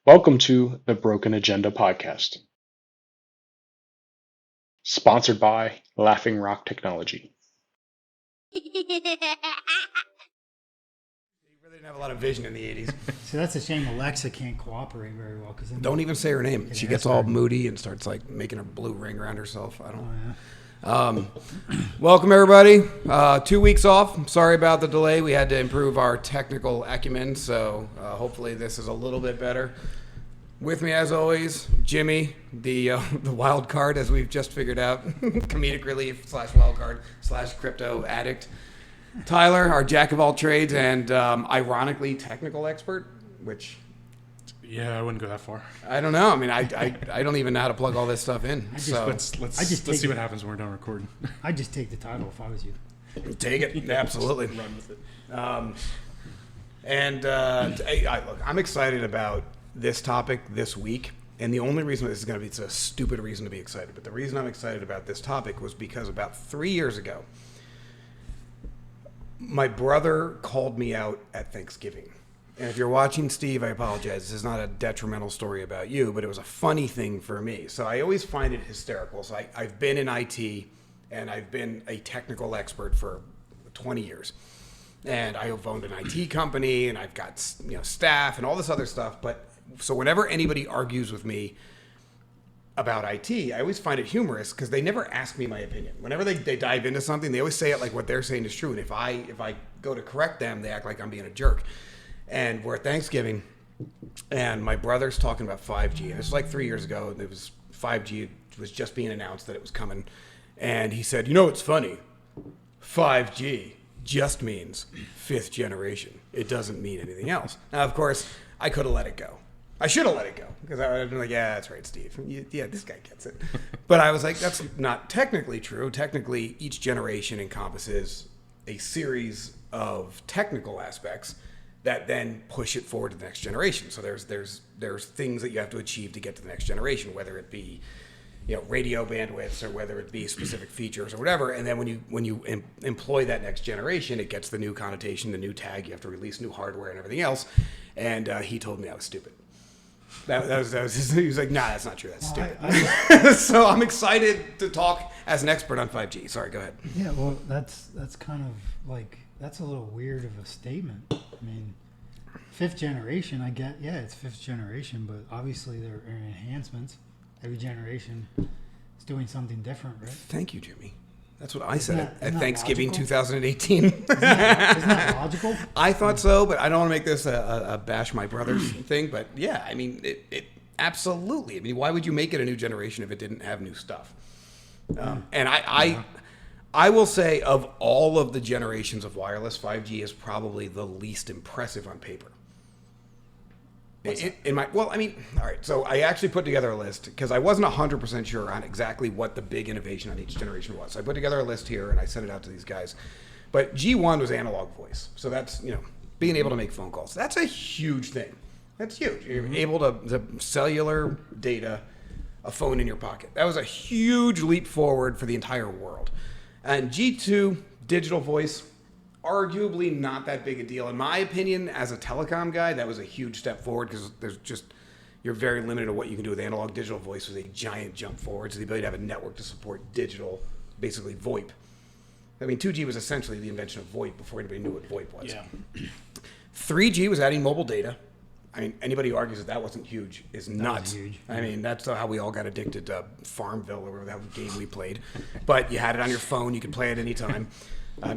Welcome to the Broken Agenda podcast, sponsored by Laughing Rock Technology. He really didn't have a lot of vision in the 80s. So that's a shame Alexa can't cooperate very well. Don't even say her name. She gets all moody and starts like making a blue ring around herself. I don't. Welcome everybody. 2 weeks off. I'm sorry about the delay. We had to improve our technical acumen, so hopefully this is a little bit better. With me, as always, Jimmy, the wild card, as we've just figured out, comedic relief / wild card / crypto addict. Tyler, our jack of all trades and ironically technical expert, which... Yeah, I wouldn't go that far. I don't know. I mean, I don't even know how to plug all this stuff in. Let's see what happens when we're done recording. I'd just take the title if I was you. Take it. Absolutely. Run with it. Look, I'm excited about this topic this week. And the only reason this is going to be, it's a stupid reason to be excited, but the reason I'm excited about this topic was because about 3 years ago, my brother called me out at Thanksgiving. And if you're watching, Steve, I apologize. This is not a detrimental story about you, but it was a funny thing for me. So I always find it hysterical. So I've been in IT, and I've been a technical expert for 20 years. And I've owned an IT company, and I've got staff and all this other stuff. But so whenever anybody argues with me about IT, I always find it humorous because they never ask me my opinion. Whenever they dive into something, they always say it like what they're saying is true. And if I go to correct them, they act like I'm being a jerk. And we're at Thanksgiving, and my brother's talking about 5G. And this was like 3 years ago. It was 5G was just being announced that it was coming. And he said, it's funny. 5G just means fifth generation. It doesn't mean anything else. Now, of course, I could have let it go. I should have let it go because I would have been like, yeah, that's right, Steve. Yeah, this guy gets it. But I was like, that's not technically true. Technically, each generation encompasses a series of technical aspects that then push it forward to the next generation. So there's things that you have to achieve to get to the next generation, whether it be radio bandwidths or whether it be specific features or whatever. And then when you employ that next generation, it gets the new connotation, the new tag. You have to release new hardware and everything else. And he told me I was stupid. That was he was like, nah, that's not true. That's stupid. So I'm excited to talk as an expert on 5G. Sorry, go ahead. Yeah, well, that's kind of like, that's a little weird of a statement. I mean, fifth generation, I get, yeah, it's fifth generation, but obviously there are enhancements. Every generation is doing something different, right? Thank you, Jimmy. That's what I said at Thanksgiving logical? 2018. Isn't that logical? I thought so, but I don't want to make this a bash my brother's thing. But yeah, I mean, it absolutely. I mean, why would you make it a new generation if it didn't have new stuff? And I will say, of all of the generations of wireless, 5G is probably the least impressive on paper. All right. So I actually put together a list because I wasn't 100% sure on exactly what the big innovation on each generation was. So I put together a list here and I sent it out to these guys. But G1 was analog voice. So that's, being able to make phone calls. That's a huge thing. That's huge. You're able to cellular data, a phone in your pocket. That was a huge leap forward for the entire world. And G2, digital voice, arguably not that big a deal. In my opinion, as a telecom guy, that was a huge step forward because you're very limited to what you can do with analog. Digital voice was a giant jump forward. So the ability to have a network to support digital, basically VoIP. I mean, 2G was essentially the invention of VoIP before anybody knew what VoIP was. Yeah. 3G was adding mobile data. I mean, anybody who argues that wasn't huge is nuts. That was huge. I mean, that's how we all got addicted to Farmville or whatever that game we played. But you had it on your phone. You could play it anytime.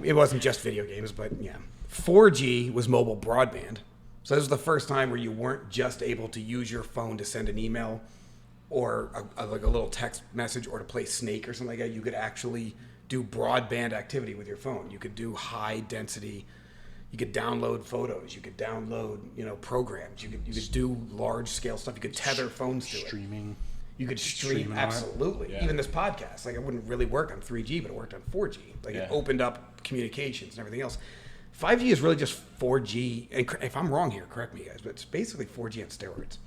It wasn't just video games, but yeah. 4G was mobile broadband. So this was the first time where you weren't just able to use your phone to send an email or like a little text message or to play Snake or something like that. You could actually do broadband activity with your phone. You could do high density. You could download photos. You could download, programs. You could do large scale stuff. You could tether phones to it. Streaming. You could stream absolutely. Yeah. Even this podcast, like it wouldn't really work on 3G, but it worked on 4G. Like it opened up communications and everything else. 5G is really just 4G. And if I'm wrong here, correct me guys, but it's basically 4G on steroids.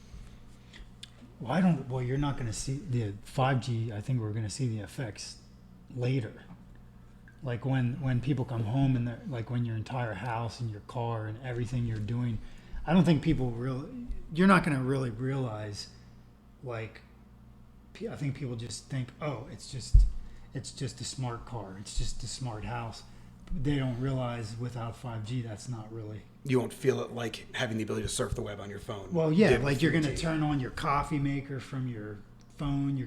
Well, you're not going to see the 5G. I think we're going to see the effects later. Like when people come home and like when your entire house and your car and everything you're doing, I don't think people really. You're not going to really realize, like, I think people just think, oh, it's just a smart car, it's just a smart house. They don't realize without 5G, that's not really. You won't feel it like having the ability to surf the web on your phone. Well, yeah, did like with you're going 4G. to turn on your coffee maker from your phone.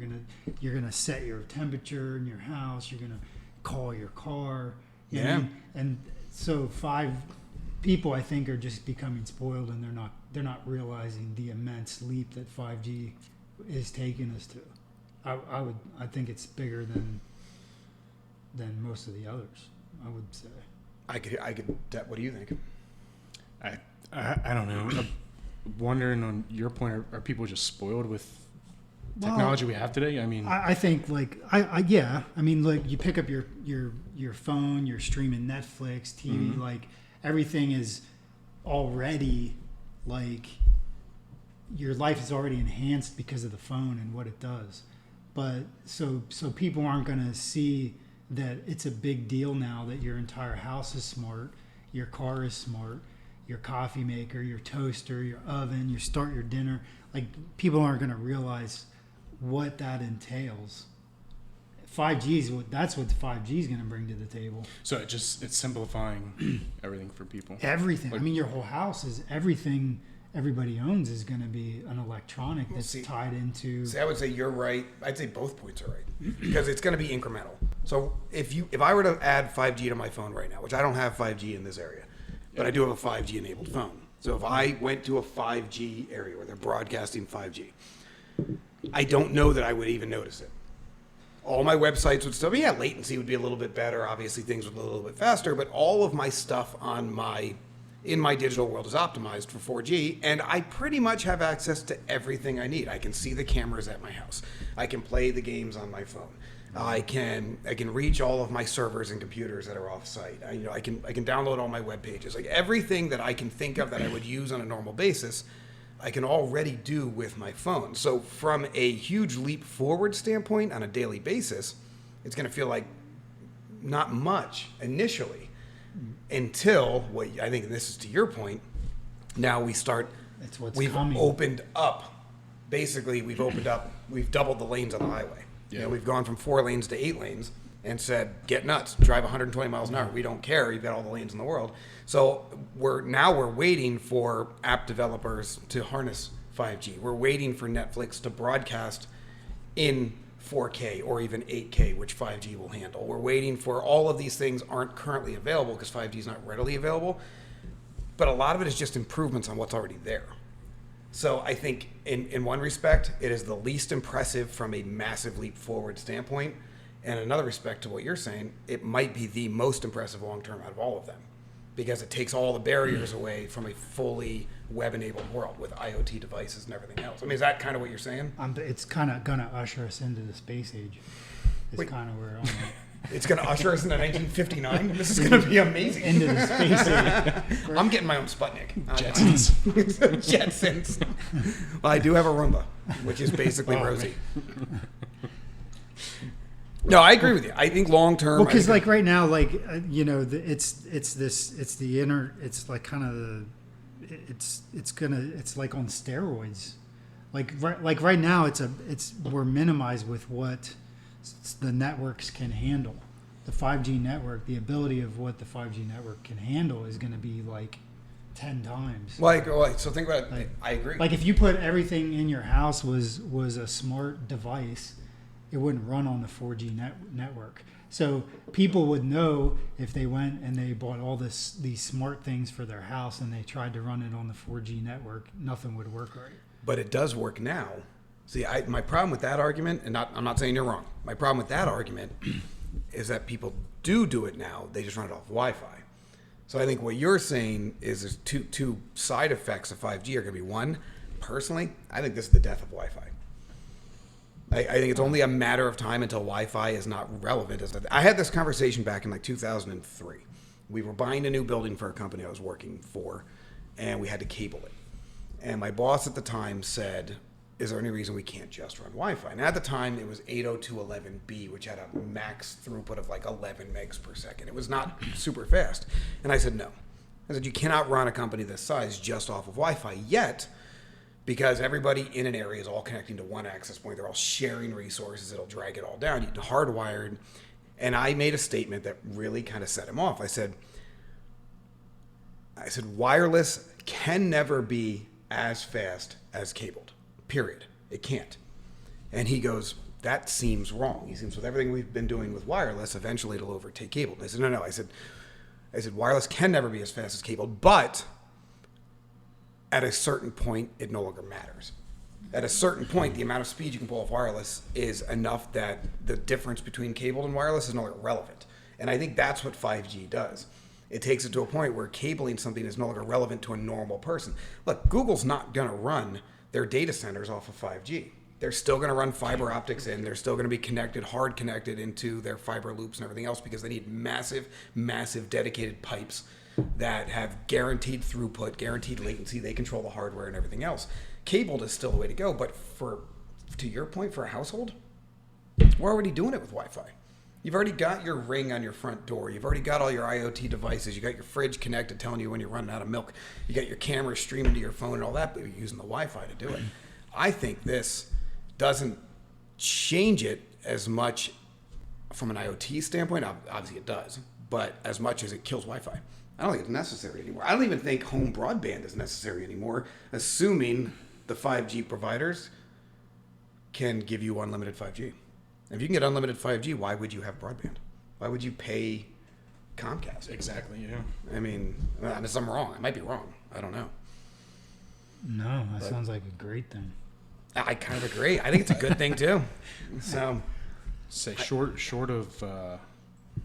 You're gonna set your temperature in your house. You're gonna call your car. You know what I mean? And so people, I think, are just becoming spoiled, and they're not realizing the immense leap that 5G is taking us to. I think it's bigger than most of the others, I would say. I could. What do you think? I don't know. I'm wondering on your point, are people just spoiled with technology we have today? I mean, I think yeah. I mean, like you pick up your phone, you're streaming Netflix, TV, like everything is already like your life is already enhanced because of the phone and what it does. But so people aren't going to see that it's a big deal now that your entire house is smart, your car is smart, your coffee maker, your toaster, your oven, you start your dinner. Like people aren't going to realize what that entails. 5G that's what the 5G is going to bring to the table. so it's simplifying everything for people. Everything. Like, I mean, your whole house is everything. Everybody owns is going to be an electronic that's tied into. See, I would say you're right. I'd say both points are right because it's going to be incremental. So if I were to add 5G to my phone right now, which I don't have 5G in this area, but I do have a 5G enabled phone. So if I went to a 5G area where they're broadcasting 5G, I don't know that I would even notice it. All my websites would still be, latency would be a little bit better. Obviously, things would be a little bit faster, but all of my stuff in my digital world is optimized for 4G, and I pretty much have access to everything I need. I can see the cameras at my house. I can play the games on my phone. I can reach all of my servers and computers that are off-site. I can download all my web pages. Like everything that I can think of that I would use on a normal basis, I can already do with my phone. So from a huge leap forward standpoint on a daily basis, it's going to feel like not much initially until what I think, and this is to your point, now we start, That's what's we've coming. opened up, basically we've doubled the lanes on the highway. Yeah. We've gone from 4 lanes to 8 lanes and said, get nuts, drive 120 miles an hour. We don't care. You've got all the lanes in the world. So we're waiting for app developers to harness 5G. We're waiting for Netflix to broadcast in 4K or even 8K, which 5G will handle. We're waiting for all of these things aren't currently available because 5G is not readily available. But a lot of it is just improvements on what's already there. So I think in one respect, it is the least impressive from a massive leap forward standpoint. And in another respect to what you're saying, it might be the most impressive long-term out of all of them because it takes all the barriers away from a fully web-enabled world with IoT devices and everything else. I mean, is that kind of what you're saying? It's kind of going to usher us into the space age. It's kind of where I'm at. It's going to usher us into 1959? This is going to be amazing. Into the space age. I'm getting my own Sputnik. Jetsons. Jetsons. Well, I do have a Roomba, which is basically Rosie. No, I agree with you. I think long term. Well, because like right now, like it's like kind of the, it's like on steroids. Like right now, we're minimized with what the networks can handle. The 5G network, the ability of what the 5G network can handle is going to be like 10 times. So think about it. I agree. Like if you put everything in your house was a smart device, it wouldn't run on the 4G network. So people would know if they went and they bought all these smart things for their house and they tried to run it on the 4G network, nothing would work right. But it does work now. See, my problem with that argument, and I'm not saying you're wrong. My problem with that argument is that people do it now. They just run it off Wi-Fi. So I think what you're saying is there's two side effects of 5G are going to be one. Personally, I think this is the death of Wi-Fi. I think it's only a matter of time until Wi-Fi is not relevant. I had this conversation back in like 2003. We were buying a new building for a company I was working for, and we had to cable it. And my boss at the time said, is there any reason we can't just run Wi-Fi? And at the time, it was 802.11b, which had a max throughput of like 11 megs per second. It was not super fast. And I said, no. I said, you cannot run a company this size just off of Wi-Fi yet, because everybody in an area is all connecting to one access point. They're all sharing resources. It'll drag it all down. You're hardwired. And I made a statement that really kind of set him off. I said, wireless can never be as fast as cabled, period. It can't. And he goes, that seems wrong. He seems, with everything we've been doing with wireless, eventually it'll overtake cable. And I said, no. I said, wireless can never be as fast as cable, but at a certain point, it no longer matters. At a certain point, the amount of speed you can pull off wireless is enough that the difference between cable and wireless is no longer relevant. And I think that's what 5G does. It takes it to a point where cabling something is no longer relevant to a normal person. Look, Google's not going to run their data centers off of 5G. They're still going to run fiber optics in. They're still going to be connected, hard connected into their fiber loops and everything else, because they need massive, massive dedicated pipes that have guaranteed throughput, guaranteed latency. They control the hardware and everything else. Cabled is still the way to go. But to your point, for a household, we're already doing it with Wi-Fi. You've already got your Ring on your front door. You've already got all your IoT devices. You got your fridge connected telling you when you're running out of milk. You got your camera streaming to your phone and all that, but you're using the Wi-Fi to do it. I think this doesn't change it as much from an IoT standpoint. Obviously it does, but as much as it kills Wi-Fi. I don't think it's necessary anymore. I don't even think home broadband is necessary anymore, assuming the 5G providers can give you unlimited 5G. If you can get unlimited 5G, why would you have broadband? Why would you pay Comcast? Exactly, yeah. I mean, unless I'm wrong. I might be wrong. I don't know. No, that sounds like a great thing. I kind of agree. I think it's a good thing, too. So, Say short of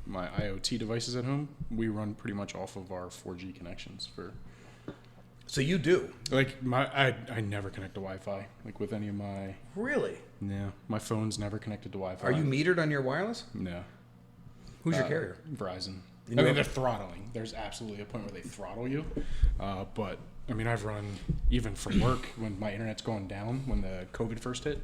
my IoT devices at home, we run pretty much off of our 4G connections for. So you do? Like I never connect to Wi-Fi. Like with any of my. Really? No, my phone's never connected to Wi-Fi. Are you metered on your wireless? No. Who's your carrier? Verizon. You I mean, know- they're throttling. There's absolutely a point where they throttle you. But I mean, I've run even for work when my internet's going down. When the COVID first hit,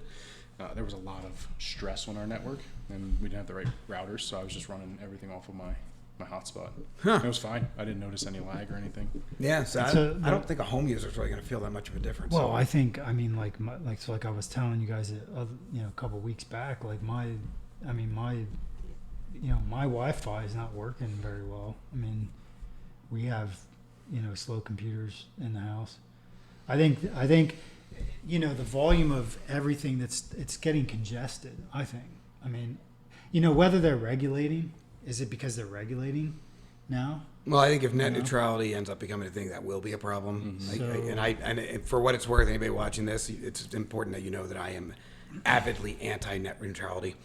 there was a lot of stress on our network, and we didn't have the right routers, so I was just running everything off of my hotspot. Huh. It was fine. I didn't notice any lag or anything. Yeah, so It's I don't think a home user is really going to feel that much of a difference. Well, I think, I mean, like I was telling you guys, a couple weeks back, like my Wi-Fi is not working very well. I mean, we have, slow computers in the house. I think, the volume of everything it's getting congested. I think. I mean, whether they're regulating, is it because they're regulating now? Well, I think if net neutrality ends up becoming a thing, that will be a problem. Mm-hmm. And for what it's worth, anybody watching this, it's important that you know that I am avidly anti-net neutrality.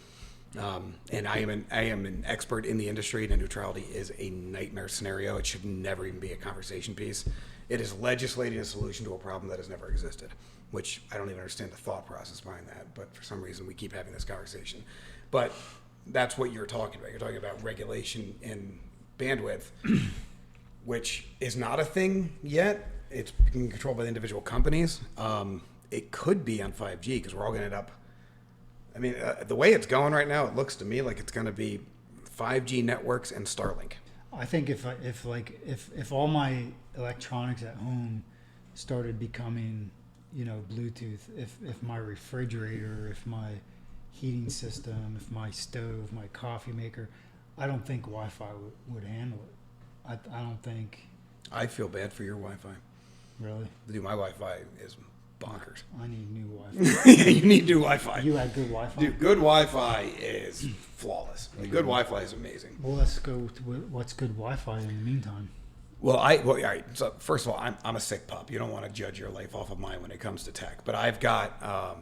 And I am an expert in the industry. Net neutrality is a nightmare scenario. It should never even be a conversation piece. It is legislating a solution to a problem that has never existed, which I don't even understand the thought process behind that. But for some reason, we keep having this conversation. But that's what you're talking about. You're talking about regulation in bandwidth, which is not a thing yet. It's being controlled by the individual companies. It could be on 5G because we're all going to end up. I mean, the way it's going right now, it looks to me like it's going to be 5G networks and Starlink. I think if all my electronics at home started becoming, Bluetooth, if my refrigerator, if my heating system, if my stove, my coffee maker, I don't think Wi-Fi would handle it. I don't think. I feel bad for your Wi-Fi. Really? Dude, my Wi-Fi is bonkers. I need new Wi-Fi. You need new Wi-Fi. You had good Wi-Fi? Dude, good Wi-Fi is flawless. Like, good Wi-Fi is amazing. Well, let's go to what's good Wi-Fi in the meantime. Well, all right. So first of all, I'm a sick pup. You don't want to judge your life off of mine when it comes to tech. But I've got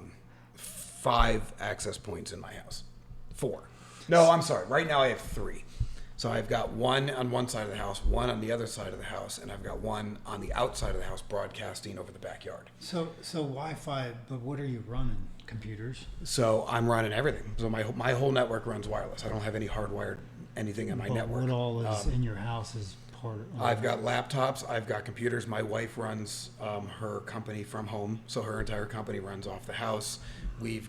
5 access points in my house. 4. No, I'm sorry. Right now I have 3. So I've got one on one side of the house, one on the other side of the house, and I've got one on the outside of the house broadcasting over the backyard. So Wi-Fi, but what are you running? Computers? So I'm running everything. So my whole network runs wireless. I don't have any hardwired anything in my network. What all is in your house is part of... I've got laptops. I've got computers. My wife runs her company from home, so her entire company runs off the house. We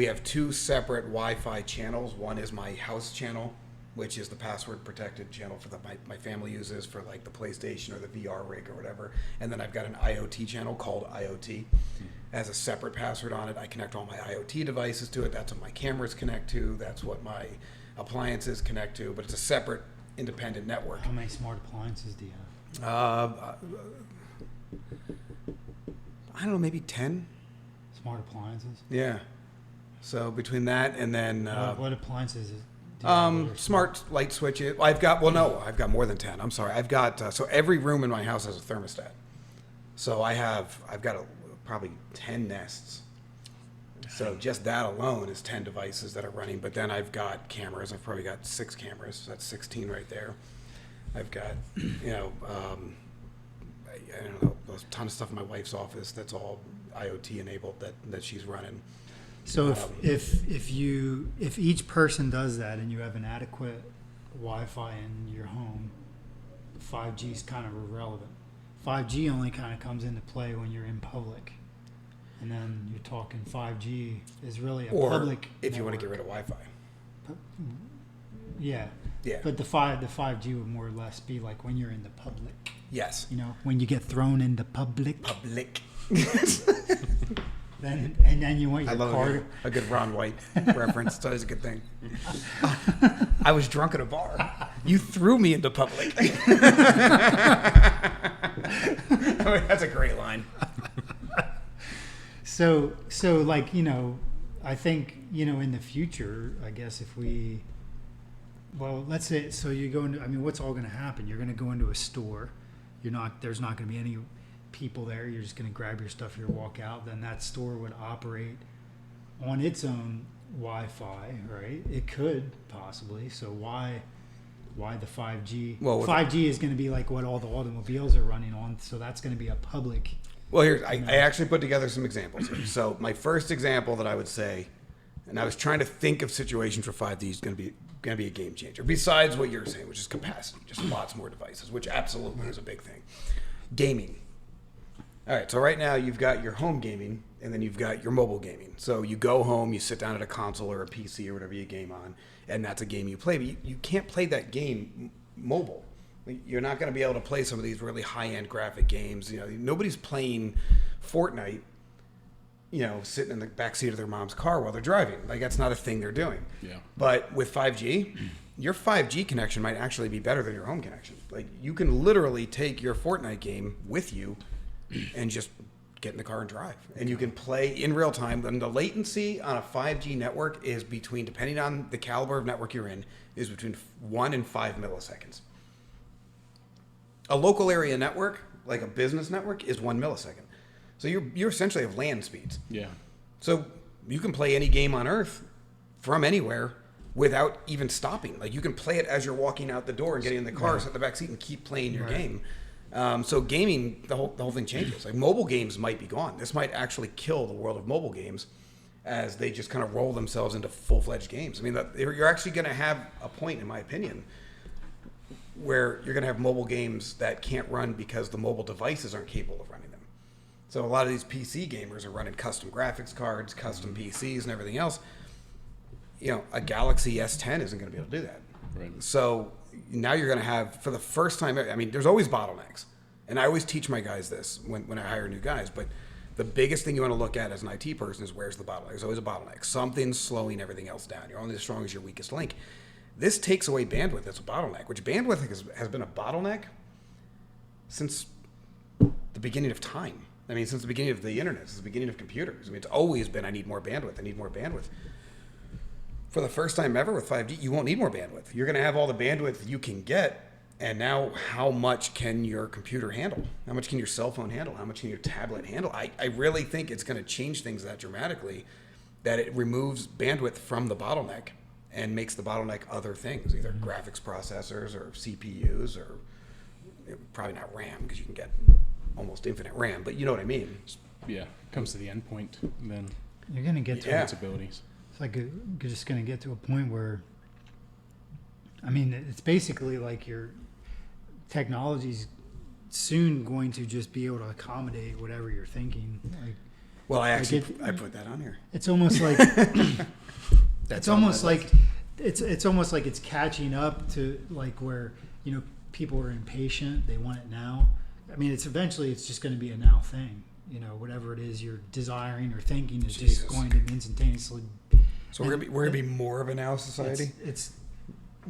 have 2 separate Wi-Fi channels. One is my house channel. which is the password protected channel for my family uses for like the PlayStation or the VR rig or whatever. And then I've got an IoT channel called IoT. It has a separate password on it. I connect all my IoT devices to it. That's what my cameras connect to. That's what my appliances connect to. But it's a separate, independent network. How many smart appliances do you have? I don't know, maybe 10. Smart appliances? Yeah. So between that and then What appliances do you have that are smart light switches. I've got more than 10. I'm sorry. I've got so every room in my house has a thermostat. So I've got probably 10 nests. So just that alone is 10 devices that are running. But then I've got cameras. I've probably got 6 cameras. So that's 16 right there. I've got I don't know, a ton of stuff in my wife's office that's all IoT enabled that she's running. So if each person does that and you have an adequate Wi-Fi in your home, 5G is kind of irrelevant. 5G only kind of comes into play when you're in public, and then you're talking 5G is really a public. If you want to network. get rid of Wi-Fi. Yeah. Yeah. But the 5G would more or less be like when you're in the public. Yes. You know, when you get thrown into public. Public. And then you want your I love card. a good Ron White reference. It's always a good thing. I was drunk at a bar. You threw me into public. That's a great line. So like, I think, in the future, I guess if we, well, let's say, so you go into, what's all going to happen? You're going to go into a store. There's not going to be any people there. You're just going to grab your stuff, you walk out. Then that store would operate on its own Wi-Fi, right? It could possibly. So why the 5G? Well, 5G is going to be like what all the automobiles are running on. So that's going to be a public. Well, here, I actually put together some examples here. So my first example that I would say, and I was trying to think of situations where 5G is going to be a game changer, besides what you're saying, which is capacity, just lots more devices, which absolutely is a big thing. Gaming. All right, so right now you've got your home gaming, and then you've got your mobile gaming. So you go home, you sit down at a console or a PC or whatever you game on, and that's a game you play. But you can't play that game mobile. You're not going to be able to play some of these really high-end graphic games. Nobody's playing Fortnite, sitting in the backseat of their mom's car while they're driving. Like, that's not a thing they're doing. Yeah. But with 5G, your 5G connection might actually be better than your home connection. Like, you can literally take your Fortnite game with you and just get in the car and drive. And you can play in real time. And the latency on a 5G network is between, depending on the caliber of network you're in, is between 1 and 5 milliseconds. A local area network, like a business network, is 1 millisecond. So you essentially have land speeds. Yeah. So you can play any game on Earth from anywhere without even stopping. Like, you can play it as you're walking out the door and getting in the car, sit in the back seat, and keep playing your game. So gaming, the whole thing changes. Like, mobile games might be gone. This might actually kill the world of mobile games as they just kind of roll themselves into full-fledged games. You're actually going to have a point, in my opinion, where you're going to have mobile games that can't run because the mobile devices aren't capable of running them. So a lot of these PC gamers are running custom graphics cards, custom PCs, and everything else. A Galaxy S10 isn't going to be able to do that. Right. So now you're going to have, for the first time, there's always bottlenecks. And I always teach my guys this when I hire new guys. But the biggest thing you want to look at as an IT person is, where's the bottleneck? There's always a bottleneck. Something's slowing everything else down. You're only as strong as your weakest link. This takes away bandwidth as a bottleneck, which bandwidth has been a bottleneck since the beginning of time. Since the beginning of the internet, since the beginning of computers. It's always been, I need more bandwidth. For the first time ever with 5G, you won't need more bandwidth. You're going to have all the bandwidth you can get, and now how much can your computer handle? How much can your cell phone handle? How much can your tablet handle? I really think it's going to change things that dramatically, that it removes bandwidth from the bottleneck and makes the bottleneck other things, either graphics processors or CPUs, or probably not RAM, because you can get almost infinite RAM, but you know what I mean. Yeah, comes to the end point, and then You're going to get to its abilities. It's like you're just going to get to a point where, it's basically like your technology's soon going to just be able to accommodate whatever you're thinking. Well, I put that on here. It's almost like it's almost like it's almost like it's catching up to like where people are impatient, they want it now. I mean, it's just going to be a now thing. Whatever it is you're desiring or thinking is Jesus. just going to instantaneously. So we're gonna be more of a now society.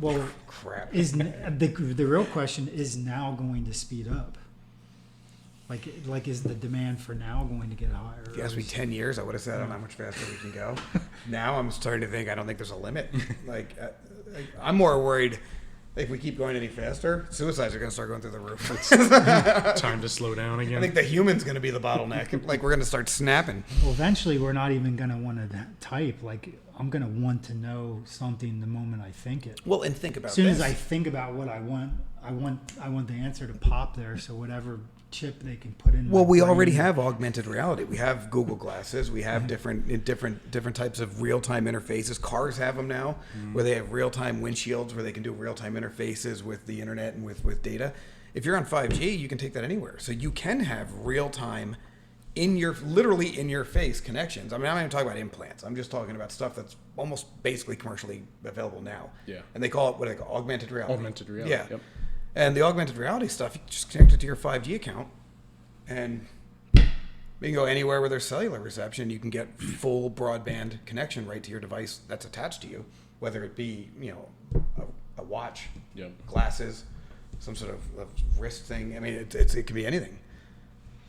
Well, Crap. is the real question is now going to speed up? Like is the demand for now going to get higher? If you asked me 10 years, I would have said, I don't know how much faster we can go. Now I'm starting to think I don't think there's a limit. I'm more worried if we keep going any faster, suicides are going to start going through the roof. Time to slow down again. I think the human's going to be the bottleneck. Like, we're going to start snapping. Well, eventually we're not even going to want to type. Like, I'm going to want to know something the moment I think it. Well, and think about as soon this. as I think about what I want the answer to pop there. So whatever chip they can put in. Well, we brain. already have augmented reality. We have Google Glasses. We have different types of real-time interfaces. Cars have them now, where they have real-time windshields, where they can do real-time interfaces with the internet and with data. If you're on 5G, you can take that anywhere. So you can have real-time, literally in your face connections. I mean, I'm not even talking about implants. I'm just talking about stuff that's almost basically commercially available now. Yeah. And they call it, what do they call it? Augmented reality. Augmented reality. Yeah. Yep. And the augmented reality stuff, you just connect it to your 5G account, and you can go anywhere where there's cellular reception. You can get full broadband connection right to your device that's attached to you, whether it be a watch, Yep. glasses, some sort of wrist thing. I mean, it could be anything.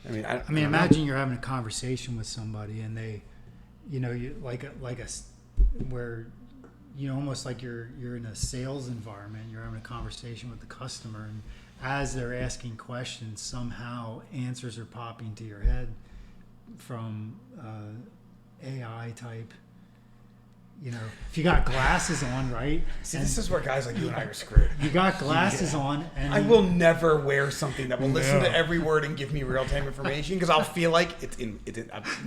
I mean, I mean, imagine you're having a conversation with somebody, and they, where. Almost like you're in a sales environment, you're having a conversation with the customer, and as they're asking questions, somehow answers are popping to your head from AI type. If you got glasses on, right? See, this is where guys like you and I are screwed. You got glasses on, and I will never wear something that will listen to every word and give me real-time information, because I'll feel like it's in.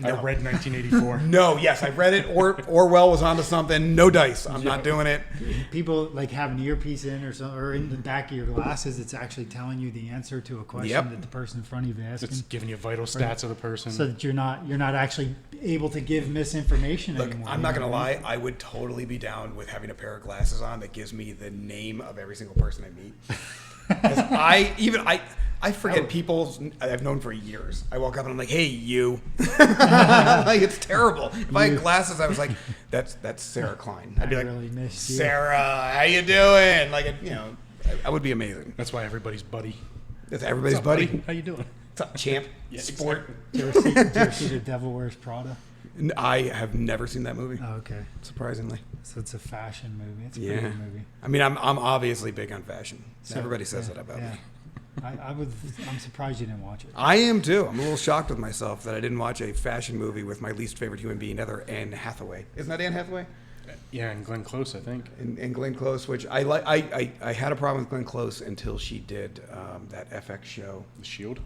I read 1984. No, yes, I read it. Orwell was onto something. No dice. I'm not doing it. People like have an earpiece in or in the back of your glasses. It's actually telling you the answer to a question that the person in front of you is asking. It's giving you vital stats of the person, so that you're not actually able to give misinformation anymore. I'm not gonna lie. I would totally be down with having a pair of glasses on that gives me the name of every single person I meet. 'Cause I forget people I've known for years. I walk up and I'm like, "Hey, you!" Like, it's terrible. If I had glasses, I was like, "That's Sarah Klein." I'd be like, really missed you. "Sarah, how you doing?" Like, I would be amazing. That's why everybody's buddy. That's everybody's What's up, buddy. How you doing? What's up, champ? Yeah, Sport. exactly. Did you ever see The Devil Wears Prada? I have never seen that movie. Oh, okay. Surprisingly. So it's a fashion movie. It's a pretty good movie. I mean, I'm obviously big on fashion. So, Everybody says that about me. I'm surprised you didn't watch it. I am too. I'm a little shocked with myself that I didn't watch a fashion movie with my least favorite human being ever, Anne Hathaway. Isn't that Anne Hathaway? Yeah, and Glenn Close, I think. And Glenn Close, which I like. I had a problem with Glenn Close until she did that FX show. The Shield.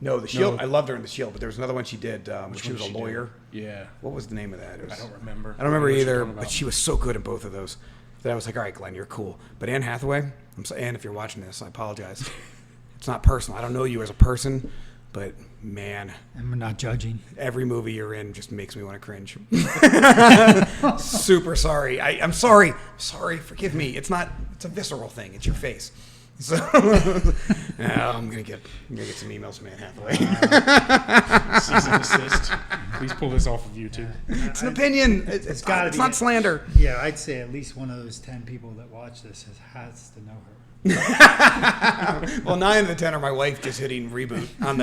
No, The Shield. No. I loved her in The Shield, but there was another one she did where Which she was a one she lawyer. did? Yeah. What was the name of that? I don't remember. I don't remember what you're either, talking but about. she was so good in both of those that I was like, all right, Glenn, you're cool. But Anne Hathaway, Anne, if you're watching this, I apologize. It's not personal. I don't know you as a person, but man, And we're not judging. every movie you're in just makes me want to cringe. Super sorry. I'm sorry. Sorry. Forgive me. It's a visceral thing. It's your face. So I'm gonna get some emails from Anne Hathaway. Cease and desist. Please pull this off of YouTube. It's an opinion. It's gotta It's be not it. slander. Yeah, I'd say at least one of those 10 people that watch this has to know her. Well, 9 of the 10 are my wife just hitting reboot on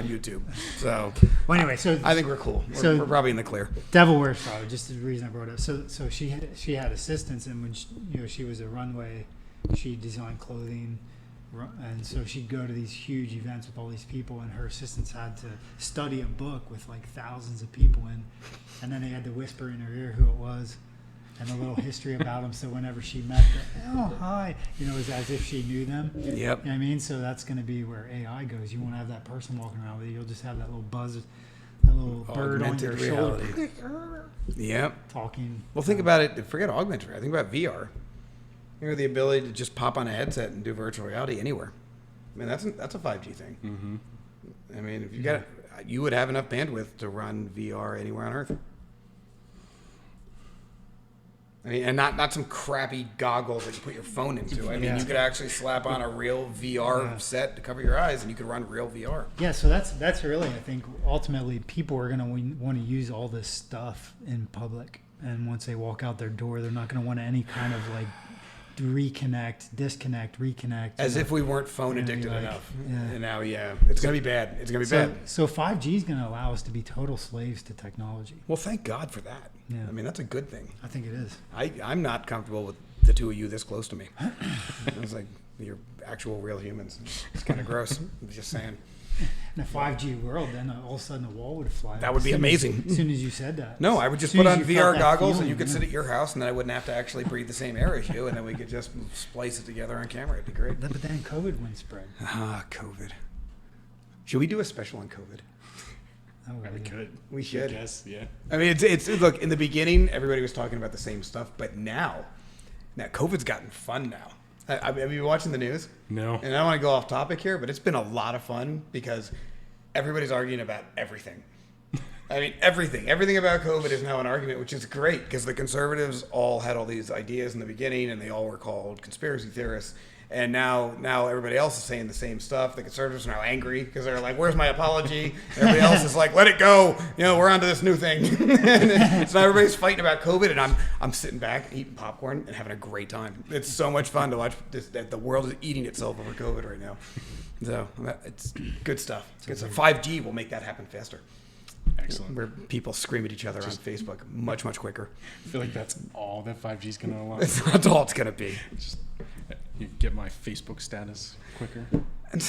YouTube. So Well, anyway, so I think we're cool. We're probably in the clear. Devil Wears Prada, just the reason I brought it up. So she had assistants, and when she was a runway, she designed clothing, and so she'd go to these huge events with all these people, and her assistants had to study a book with like thousands of people in, and then they had to whisper in her ear who it was, and a little history about them. So whenever she met them, oh hi, it was as if she knew them. Yep. You know what I mean? So that's going to be where AI goes. You won't have that person walking around with you. You'll just have that little buzz, that little bird on your Augmented shoulder reality. Yep. talking. Well, think about it. Forget augmented reality. Think about VR. The ability to just pop on a headset and do virtual reality anywhere. I mean, that's a 5G thing. Mm-hmm. I mean, if you would have enough bandwidth to run VR anywhere on Earth. I mean, and not some crappy goggles that you put your phone into. I mean, you could actually slap on a real VR set to cover your eyes, and you could run real VR. Yeah, so that's really, I think, ultimately people are going to want to use all this stuff in public, and once they walk out their door, they're not going to want any kind of like disconnect, reconnect. As if we weren't phone addicted enough. Yeah. And now, it's going to be bad. It's going to be bad. So 5G is going to allow us to be total slaves to technology. Well, thank God for that. Yeah. I mean, that's a good thing. I think it is. I'm not comfortable with the two of you this close to me. I was like, you're actual real humans. It's kind of gross. I'm just saying. In a 5G world, then all of a sudden a wall would fly. That would be amazing. As soon as you said that. No, I would just put on VR goggles and you could sit at your house and then I wouldn't have to actually breathe the same air as you and then we could just splice it together on camera. It'd be great. But then COVID wouldn't spread. COVID. Should we do a special on COVID? Oh, We could. We should. Yes, yeah. I mean, it's look, in the beginning, everybody was talking about the same stuff, but now COVID's gotten fun now. Have you been watching the news? No. And I don't want to go off topic here, but it's been a lot of fun because everybody's arguing about everything. I mean, everything. Everything about COVID is now an argument, which is great because the conservatives all had all these ideas in the beginning and they all were called conspiracy theorists. And now everybody else is saying the same stuff. The conservatives are now angry because they're like, where's my apology? And everybody else is like, let it go. You know, we're on to this new thing. And so now everybody's fighting about COVID, and I'm sitting back eating popcorn and having a great time. It's so much fun to watch that the world is eating itself over COVID right now. So it's good stuff. Good stuff. 5G will make that happen faster. Excellent. Where people scream at each other on Facebook much, much quicker. I feel like that's all that 5G is going to allow. That's all it's going to be. Just you get my Facebook status quicker. Can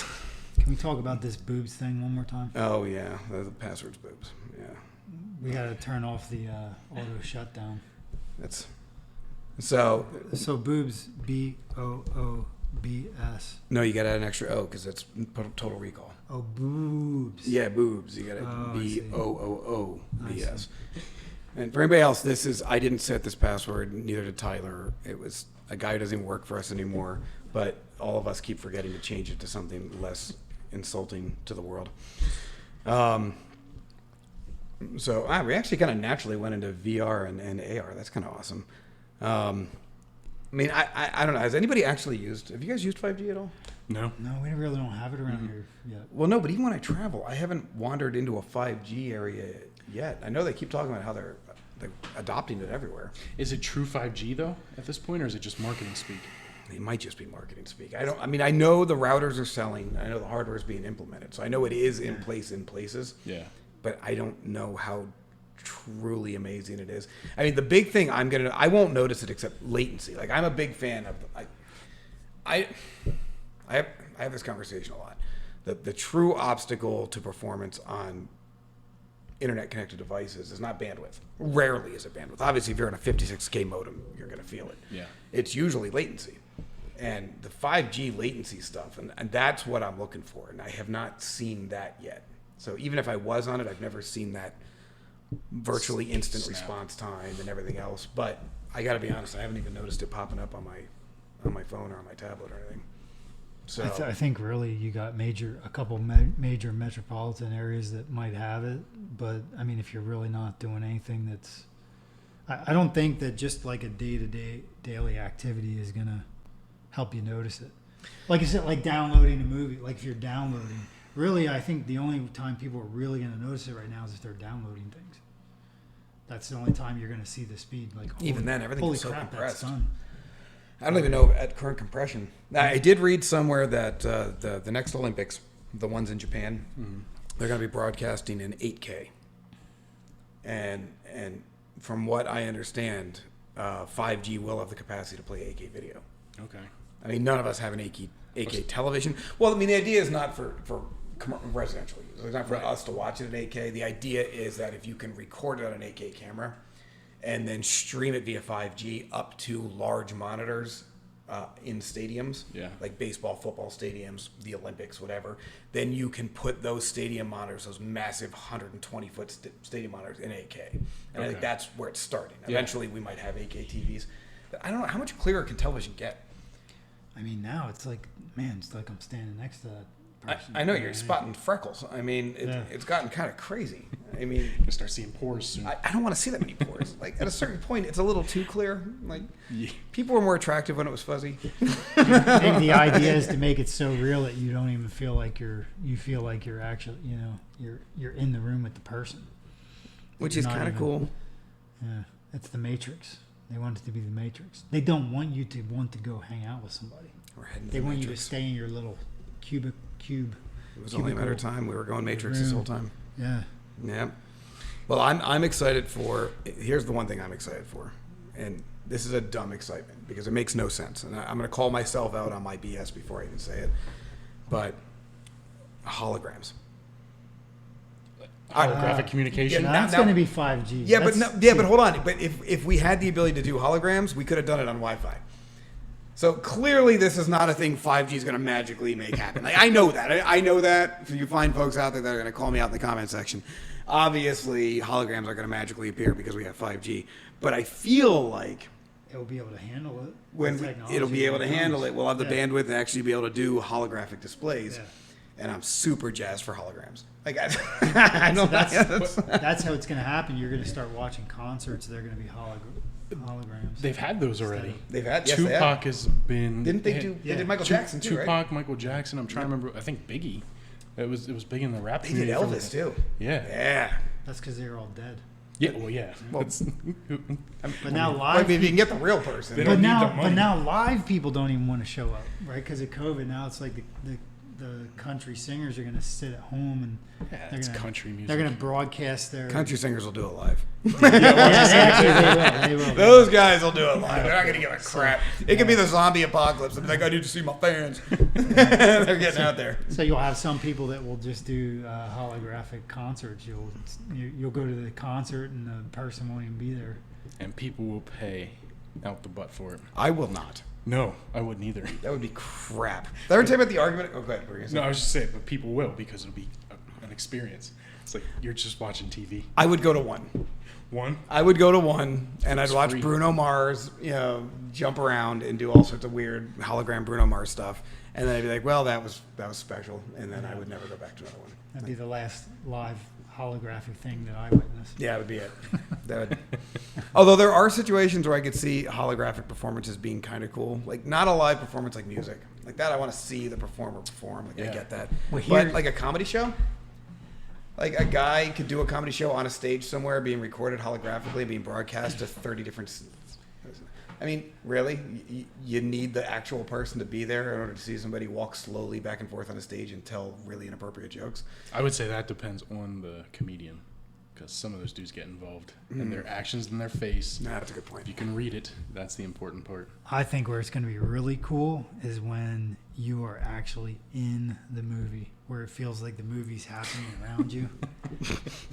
we talk about this boobs thing one more time? Oh, yeah. The password's boobs. Yeah. We got to turn off the auto shutdown. That's so boobs, BOOBS. no, you got to add an extra O because that's Total Recall. Oh, boobs. Yeah, boobs. You got to Oh, I see. BOOOBS. And for anybody else, I didn't set this password. Neither did Tyler. It was a guy who doesn't even work for us anymore. But all of us keep forgetting to change it to something less insulting to the world. So we actually kind of naturally went into VR and AR. That's kind of awesome. I mean, I don't know. Has anybody actually have you guys used 5G at all? No. No, we really don't have it around here yet. Well, no, but even when I travel, I haven't wandered into a 5G area yet. I know they keep talking about how they're adopting it everywhere. Is it true 5G though at this point, or is it just marketing speak? It might just be marketing speak. I know the routers are selling. I know the hardware is being implemented. So I know it is in place in places. Yeah. But I don't know how truly amazing it is. I mean, the big thing I won't notice it except latency. Like I'm a big fan of I have this conversation a lot. The true obstacle to performance on internet connected devices is not bandwidth. Rarely is it bandwidth. Obviously, if you're on a 56K modem, you're going to feel it. Yeah. It's usually latency. And the 5G latency stuff, and that's what I'm looking for. And I have not seen that yet. So even if I was on it, I've never seen that virtually instant response time and everything else. But I got to be honest, I haven't even noticed it popping up on my phone or on my tablet or anything. So I think really you got a couple major metropolitan areas that might have it, but I mean if you're really not doing anything that's, I don't think that just like a day-to-day daily activity is gonna help you notice it. Like I said, like downloading a movie. Like if you're downloading, really I think the only time people are really gonna notice it right now is if they're downloading things. That's the only time you're gonna see the speed. Like even then, everything's so crap, compressed. that's done. I don't even know at current compression. I did read somewhere that the next Olympics, the ones in Japan, they're going to be broadcasting in 8K. And from what I understand, 5G will have the capacity to play 8K video. Okay. I mean, none of us have an 8K television. Well, I mean, the idea is not for residential use. It's not for us to watch it in 8K. The idea is that if you can record it on an 8K camera, and then stream it via 5G up to large monitors in stadiums, like baseball, football stadiums, the Olympics, whatever, then you can put those stadium monitors, those massive 120-foot stadium monitors in 8K. And I think that's where it's starting. Eventually, we might have 8K TVs. But I don't know, how much clearer can television get? I mean, now it's like, man, it's like I'm standing next to that person. I know you're spotting freckles. I mean, it's gotten kind of crazy. I mean, You start seeing pores soon. I don't want to see that many pores. Like at a certain point, it's a little too clear. Like Yeah. people were more attractive when it was fuzzy. Maybe the idea is to make it so real that you don't even feel like you feel like you're actually, you're in the room with the person. Which You're is not kind of even- cool. Yeah, it's the Matrix. They want it to be the Matrix. They don't want you to want to go hang out with somebody. We're heading to They the want you to Matrix. stay in your little cube. It was only a matter of time. We were going Matrix this whole time. Yeah. Yeah. Well, I'm excited for. Here's the one thing I'm excited for, and this is a dumb excitement because it makes no sense, and I'm going to call myself out on my BS before I even say it. But holograms. Holographic communication. Yeah, That's now- going to be 5G. Yeah, That's- but hold on. But if we had the ability to do holograms, we could have done it on Wi-Fi. So clearly, this is not a thing 5G is going to magically make happen. Like, I know that. I know that. If you find folks out there that are going to call me out in the comment section, obviously holograms are going to magically appear because we have 5G. But I feel like It'll be able to handle it. when The technology it'll be able to comes. handle it, we'll have the Yeah. bandwidth to actually be able to do holographic displays. Yeah. And I'm super jazzed for holograms. Like I don't. That's how it's going to happen. You're going to start watching concerts. They're going to be holograms. They've had those already. They've had yes, they have. Tupac has been. Didn't they do? Yeah. They did Michael Jackson too, Tupac, right? Michael Jackson. I'm trying to remember. I think Biggie. It was big in the rap They community. did for Elvis too. Yeah. Yeah. That's because they're all dead. Yeah. Well, yeah. Well, That's- But now Well, live. if you can get the real person. They But don't need now, the money. live people don't even want to show up, right? Because of COVID. Now it's like the country singers are going to sit at home and Yeah, they're it's gonna, country music. They're going to broadcast their Country singers will do it live. Yeah, they will. Those guys will do it live. They're not going to give a crap. It could be the zombie apocalypse. They'll be like, I need to see my fans. They're getting out there. So you'll have some people that will just do holographic concerts. You'll go to the concert and the person won't even be there. And people will pay out the butt for it. I will not. No, I wouldn't either. That would be crap. Did I ever tell you about the argument? Oh, go ahead. What were you gonna say? No, I was just saying, but people will because it'll be an experience. It's like you're just watching TV. I would go to one. One. I would go to one, and I'd It's watch free. Bruno Mars, jump around and do all sorts of weird hologram Bruno Mars stuff, and then I'd be like, "Well, that was special," and then I would never go back to another one. That'd be the last live holographic thing that I witnessed. Yeah, that would be it. That would. Although there are situations where I could see holographic performances being kind of cool, like not a live performance like music, like that. I want to see the performer perform. Like I Yeah. get that, Well, here- but like a comedy show. Like a guy could do a comedy show on a stage somewhere, being recorded holographically, being broadcast to 30 different. I mean, really, you need the actual person to be there in order to see somebody walk slowly back and forth on a stage and tell really inappropriate jokes. I would say that depends on the comedian, because some of those dudes get involved in their actions and their face. Nah, that's a good point. If you can read it, that's the important part. I think where it's going to be really cool is when you are actually in the movie, where it feels like the movie's happening around you.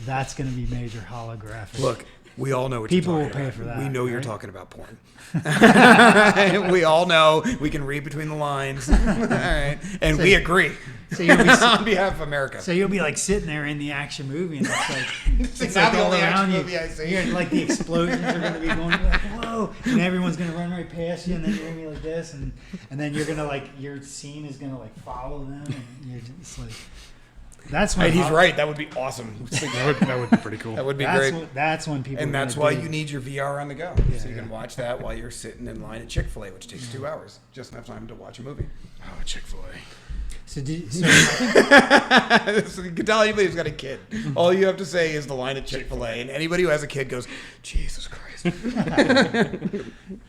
That's going to be major holographic. Look, we all know what People you're will talking pay about. for that, We know you're right? talking about porn. We all know. We can read between the lines. All right. And we agree. So you'll be On behalf of America. So you'll be like sitting there in the action movie, and it's like It's not the all only around action you. movie I see. You're, like the explosions are going to be going. You're like, whoa! And everyone's going to run right past you, and then you're going to be like this, and then you're going to like your scene is going to like follow them, and you're just like that's when And he's right. That would be awesome. That would be pretty cool. That would be That's great. that's when people. And are that's gonna why dig. you need your VR on the go. Yeah, so you yeah. can watch that while you're sitting in line at Chick-fil-A, which takes 2 hours. Just enough time to watch a movie. Oh, Chick-fil-A. So I think So you can tell anybody who's got a kid. All you have to say is the line at Chick-fil-A, and anybody who has a kid goes, Jesus Christ.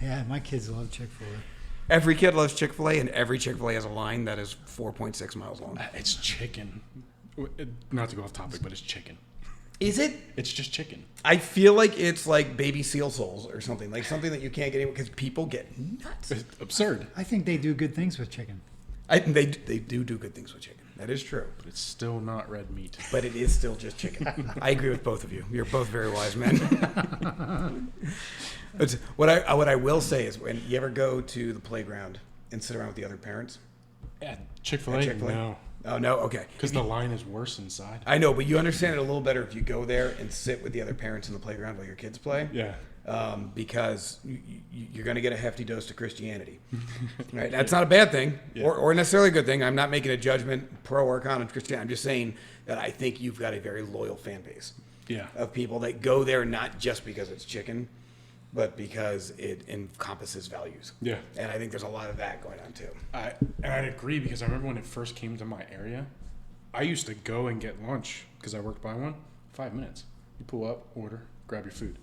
yeah, my kids love Chick-fil-A. Every kid loves Chick-fil-A, and every Chick-fil-A has a line that is 4.6 miles long. It's chicken. Not to go off topic, but it's chicken. Is it? It's just chicken. I feel like it's like baby seal souls or something. Like something that you can't get anywhere because people get nuts. It's absurd, I think they do good things with chicken. They do good things with chicken. That is true. but it's still not red meat. But it is still just chicken. I agree with both of you. You're both very wise men. But what I will say is when you ever go to the playground and sit around with the other parents, At Chick-fil-A? At Chick-fil-A? No. Oh, no? Okay. Because the line is worse inside. I know, but you understand it a little better if you go there and sit with the other parents in the playground while your kids play. Yeah. Because you're going to get a hefty dose of Christianity. Right? That's not a bad thing or necessarily a good thing. I'm not making a judgment pro or con of Christianity. I'm just saying that I think you've got a very loyal fan base of people that go there not just because it's chicken, but because it encompasses values. Yeah. And I think there's a lot of that going on too. I'd agree, because I remember when it first came to my area, I used to go and get lunch because I worked by one. 5 minutes. You pull up, order, grab your food.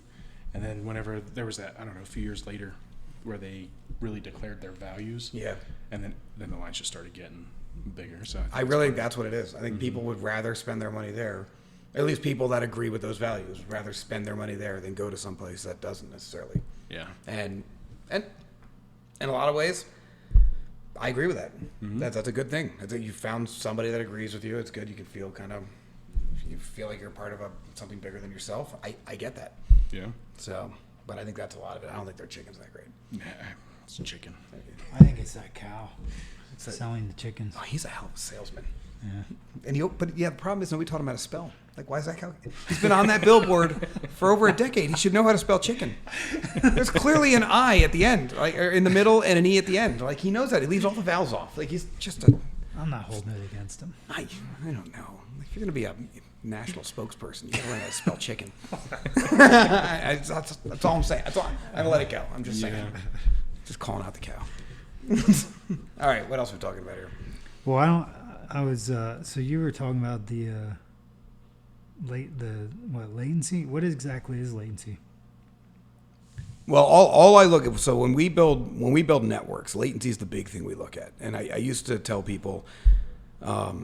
And then whenever there was that, I don't know, a few years later where they really declared their values. Yeah. And then the lines just started getting bigger. So I really think that's what it is. I think people would rather spend their money there. At least people that agree with those values would rather spend their money there than go to someplace that doesn't necessarily. Yeah. And in a lot of ways, I agree with that. That's a good thing. I think you found somebody that agrees with you. It's good. You can feel you feel like you're part of something bigger than yourself. I get that. Yeah. So, but I think that's a lot of it. I don't think their chicken's that great. Nah, it's chicken. I think it's that cow selling the chickens. Oh, he's a hell of a salesman. Yeah. And the problem is nobody taught him how to spell. Like, why is that cow? He's been on that billboard for over a decade. He should know how to spell chicken. There's clearly an I at the end, like, or in the middle, and an E at the end. Like, he knows that. He leaves all the vowels off. Like, he's just a... I'm not holding it against him. I don't know. If you're going to be a national spokesperson, you got to learn how to spell chicken. That's all I'm saying. That's all. I'm going to let it go. I'm just saying. Just calling out the cow. All right. What else are we talking about here? Well, I was. So you were talking about the latency? What exactly is latency? Well, all I look at, so when we build networks, latency is the big thing we look at. And I used to tell people, a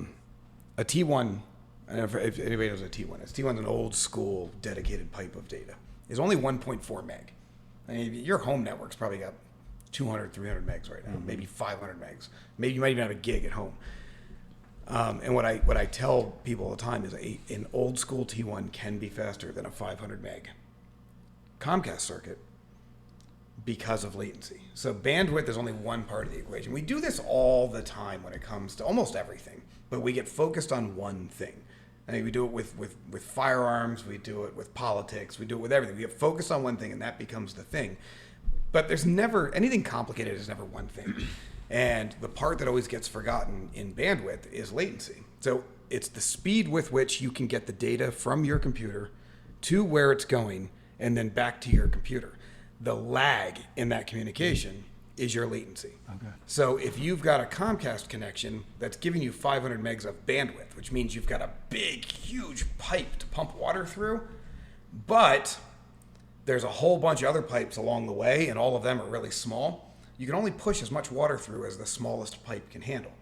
T1, if anybody knows what a T1 is, T1's an old school dedicated pipe of data. It's only 1.4 meg. I mean, your home network's probably got 200, 300 megs right now, maybe 500 megs. Maybe you might even have a gig at home. And what I tell people all the time is an old school T1 can be faster than a 500 meg Comcast circuit because of latency. So bandwidth is only one part of the equation. We do this all the time when it comes to almost everything, but we get focused on one thing. I mean, we do it with firearms, we do it with politics, we do it with everything. We get focused on one thing, and that becomes the thing. But there's never, anything complicated is never one thing. And the part that always gets forgotten in bandwidth is latency. So it's the speed with which you can get the data from your computer to where it's going and then back to your computer. The lag in that communication is your latency. Okay. So if you've got a Comcast connection that's giving you 500 megs of bandwidth, which means you've got a big, huge pipe to pump water through, but there's a whole bunch of other pipes along the way, and all of them are really small, you can only push as much water through as the smallest pipe can handle.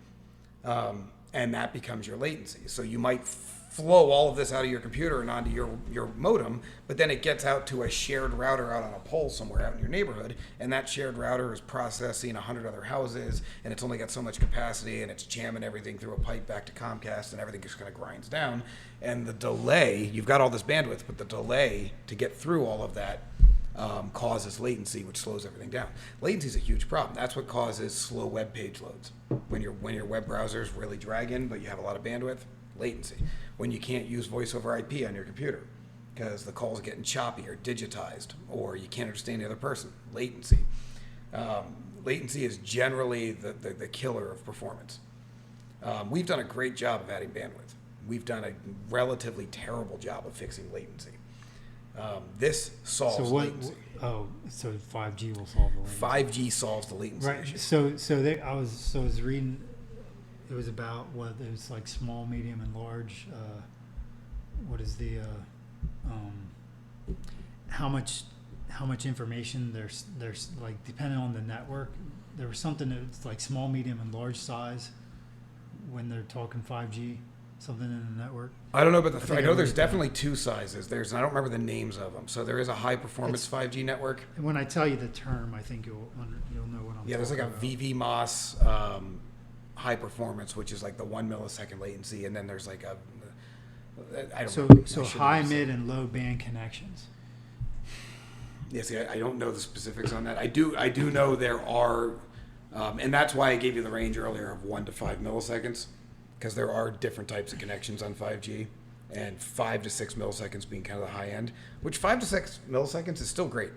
And that becomes your latency. So you might flow all of this out of your computer and onto your modem, but then it gets out to a shared router out on a pole somewhere out in your neighborhood, and that shared router is processing 100 other houses, and it's only got so much capacity, and it's jamming everything through a pipe back to Comcast, and everything just kind of grinds down. And the delay, you've got all this bandwidth, but the delay to get through all of that causes latency, which slows everything down. Latency is a huge problem. That's what causes slow web page loads. When your web browser is really dragging, but you have a lot of bandwidth, latency. When you can't use voice over IP on your computer because the call's getting choppy or digitized, or you can't understand the other person, latency. Latency is generally the killer of performance. We've done a great job of adding bandwidth. We've done a relatively terrible job of fixing latency. This solves latency. So 5G will solve the latency. 5G solves the latency Right. issue. I was reading. It was about it was like small, medium, and large. What is the how much information there's like depending on the network. There was something that's like small, medium, and large size when they're talking 5G. Something in the network. I don't know, but I know there's definitely two sizes. I don't remember the names of them. So there is a high performance 5G network. And when I tell you the term, I think you'll know what I'm talking about. Yeah, there's like a VVMOS high performance, which is like the 1 millisecond latency, and then there's like a So high, mid, and low band connections. Yeah, see, I don't know the specifics on that. I do know there are, and that's why I gave you the range earlier of 1 to 5 milliseconds. because there are different types of connections on 5G, and 5 to 6 milliseconds being kind of the high end, which 5 to 6 milliseconds is still great.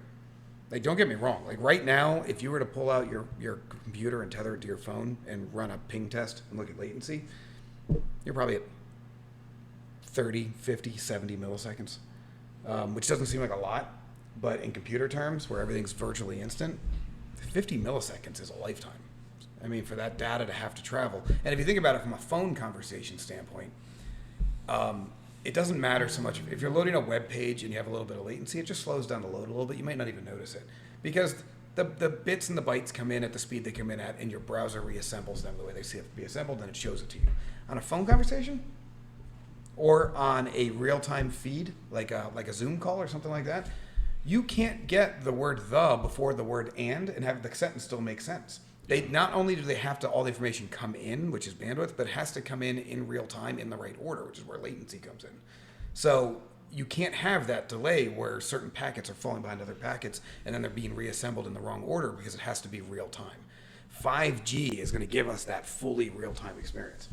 Like, don't get me wrong. Like, right now, if you were to pull out your computer and tether it to your phone and run a ping test and look at latency, you're probably at 30, 50, 70 milliseconds, which doesn't seem like a lot, but in computer terms, where everything's virtually instant, 50 milliseconds is a lifetime. I mean, for that data to have to travel. And if you think about it from a phone conversation standpoint, it doesn't matter so much. If you're loading a web page and you have a little bit of latency, it just slows down the load a little bit. You might not even notice it because the bits and the bytes come in at the speed they come in at, and your browser reassembles them the way they see it be assembled, and it shows it to you. On a phone conversation or on a real-time feed, like a Zoom call or something like that, you can't get the word "the" before the word "and" have the sentence still make sense. They not only do they have to all the information come in, which is bandwidth, but it has to come in real time in the right order, which is where latency comes in. So you can't have that delay where certain packets are falling behind other packets and then they're being reassembled in the wrong order because it has to be real time. 5G is going to give us that fully real time experience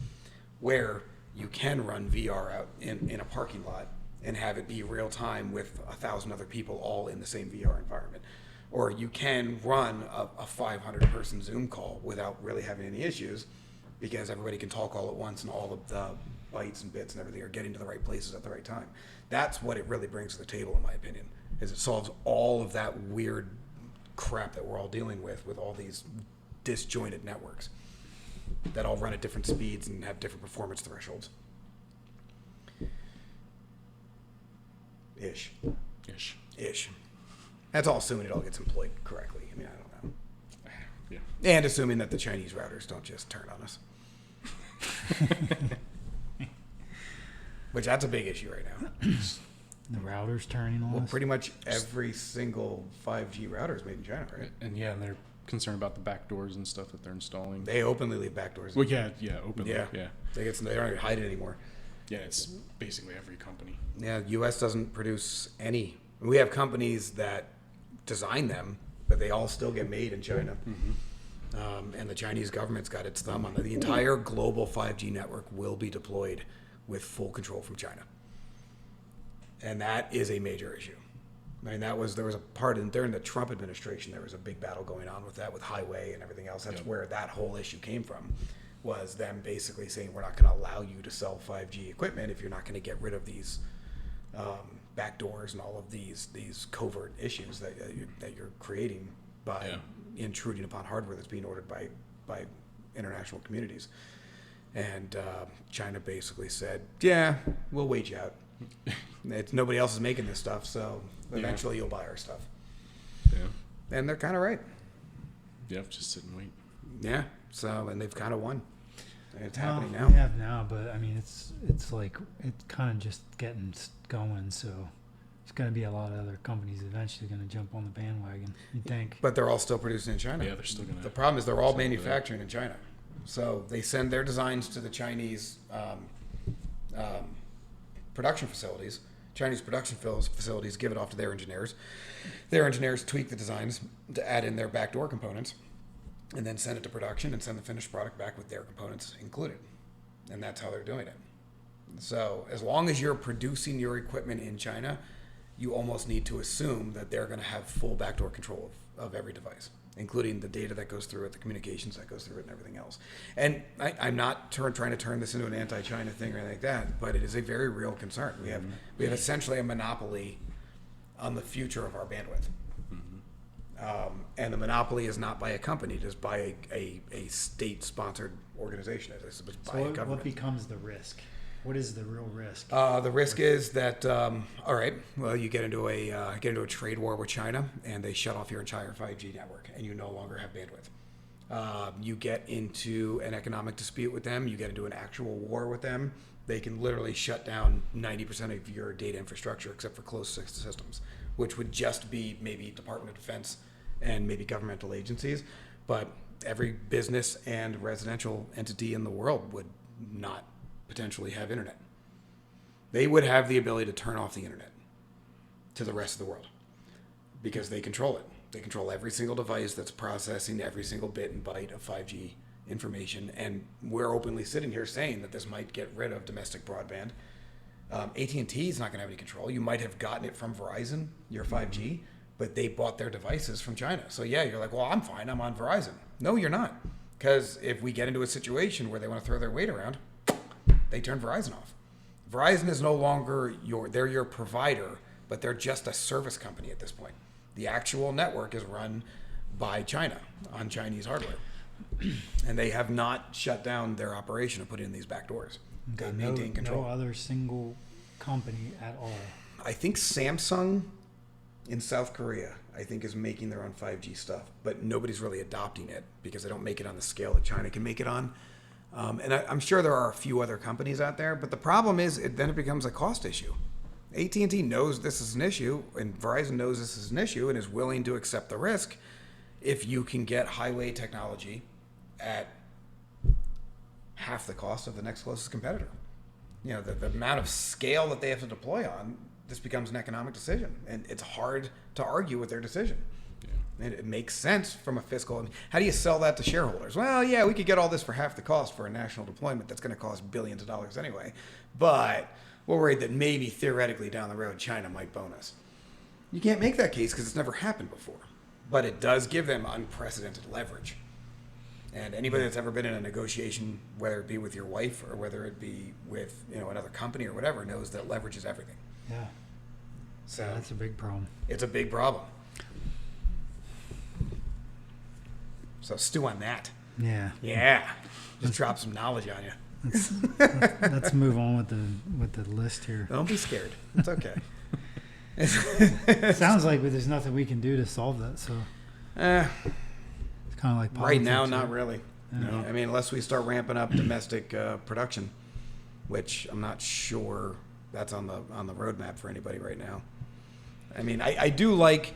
where you can run VR out in a parking lot and have it be real time with 1,000 other people all in the same VR environment. Or you can run a 500-person Zoom call without really having any issues because everybody can talk all at once and all of the bytes and bits and everything are getting to the right places at the right time. That's what it really brings to the table, in my opinion, is it solves all of that weird crap that we're all dealing with all these disjointed networks that all run at different speeds and have different performance thresholds. Ish. That's all assuming it all gets employed correctly. I mean, I don't know. Yeah. And assuming that the Chinese routers don't just turn on us. Which that's a big issue right now. The router's turning on Well, us. pretty much every single 5G router is made in China, right? And they're concerned about the backdoors and stuff that they're installing. They openly leave backdoors. Well, openly. Yeah. Yeah. They don't even hide it anymore. Yeah, it's basically every company. Yeah, the U.S. doesn't produce any. We have companies that design them, but they all still get made in China. Mm-hmm. And the Chinese government's got its thumb on it. The entire global 5G network will be deployed with full control from China. And that is a major issue. I mean, there was a part during the Trump administration, there was a big battle going on with that, with highway and everything else. That's where that whole issue came from, was them basically saying, we're not going to allow you to sell 5G equipment if you're not going to get rid of these backdoors and all of these covert issues that you're creating by intruding upon hardware that's being ordered by international communities. And China basically said, yeah, we'll wait you out. Nobody else is making this stuff, so eventually you'll buy our stuff. Yeah. And they're kind of right. Yeah, just sit and wait. Yeah. So, and they've kind of won. It's happening now. We have now, but I mean, it's like it's kind of just getting going. So it's going to be a lot of other companies eventually going to jump on the bandwagon. You think? But they're all still producing in China. Yeah, they're still going to. The problem is they're all manufacturing in China. So they send their designs to the Chinese production facilities. Chinese production facilities give it off to their engineers. Their engineers tweak the designs to add in their backdoor components and then send it to production and send the finished product back with their components included. And that's how they're doing it. So as long as you're producing your equipment in China, you almost need to assume that they're going to have full backdoor control of every device, including the data that goes through it, the communications that goes through it, and everything else. And I'm not trying to turn this into an anti-China thing or anything like that, but it is a very real concern. We have essentially a monopoly on the future of our bandwidth. And the monopoly is not by a company; it is by a state-sponsored organization. It's by a government. What becomes the risk? What is the real risk? The risk is that all right, well, you get into a trade war with China, and they shut off your entire 5G network, and you no longer have bandwidth. You get into an economic dispute with them. You get into an actual war with them. They can literally shut down 90% of your data infrastructure, except for closed systems, which would just be maybe Department of Defense and maybe governmental agencies. But every business and residential entity in the world would not potentially have internet. They would have the ability to turn off the internet to the rest of the world because they control it. They control every single device that's processing every single bit and byte of 5G information, and we're openly sitting here saying that this might get rid of domestic broadband. AT&T is not going to have any control. You might have gotten it from Verizon, your 5G, but they bought their devices from China. So yeah, you're like, well, I'm fine. I'm on Verizon. No, you're not. Because if we get into a situation where they want to throw their weight around, they turn Verizon off. Verizon is no longer they're your provider, but they're just a service company at this point. The actual network is run by China on Chinese hardware. And they have not shut down their operation of putting in these backdoors. They maintain control. No other single company at all. I think Samsung in South Korea, I think, is making their own 5G stuff, but nobody's really adopting it because they don't make it on the scale that China can make it on. And I'm sure there are a few other companies out there, but the problem is then it becomes a cost issue. AT&T knows this is an issue, and Verizon knows this is an issue and is willing to accept the risk if you can get highway technology at half the cost of the next closest competitor. You know, the amount of scale that they have to deploy on, this becomes an economic decision, and it's hard to argue with their decision. Yeah. And it makes sense from a fiscal. I mean, how do you sell that to shareholders? Well, yeah, we could get all this for half the cost for a national deployment that's going to cost billions of dollars anyway, but we're worried that maybe theoretically down the road China might bonus. You can't make that case because it's never happened before, but it does give them unprecedented leverage. And anybody that's ever been in a negotiation, whether it be with your wife or whether it be with another company or whatever, knows that leverage is everything. Yeah. So yeah, that's a big problem. It's a big problem. So stew on that. Yeah. Yeah. Just drop some knowledge on you. Let's move on with the list here. Don't be scared. It's okay. Sounds like there's nothing we can do to solve that. So it's kind of like politics, right now, not really. Yeah. No. I mean, unless we start ramping up domestic production, which I'm not sure that's on the roadmap for anybody right now. I mean, I do like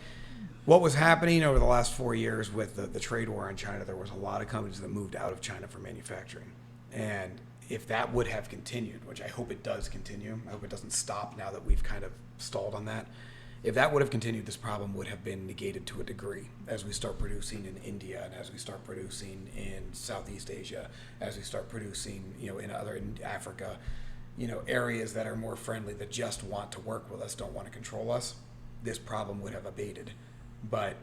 what was happening over the last 4 years with the trade war in China. There was a lot of companies that moved out of China for manufacturing. And if that would have continued, which I hope it does continue, I hope it doesn't stop now that we've kind of stalled on that. If that would have continued, this problem would have been negated to a degree as we start producing in India and as we start producing in Southeast Asia, as we start producing, in Africa, areas that are more friendly, that just want to work with us, don't want to control us. This problem would have abated. But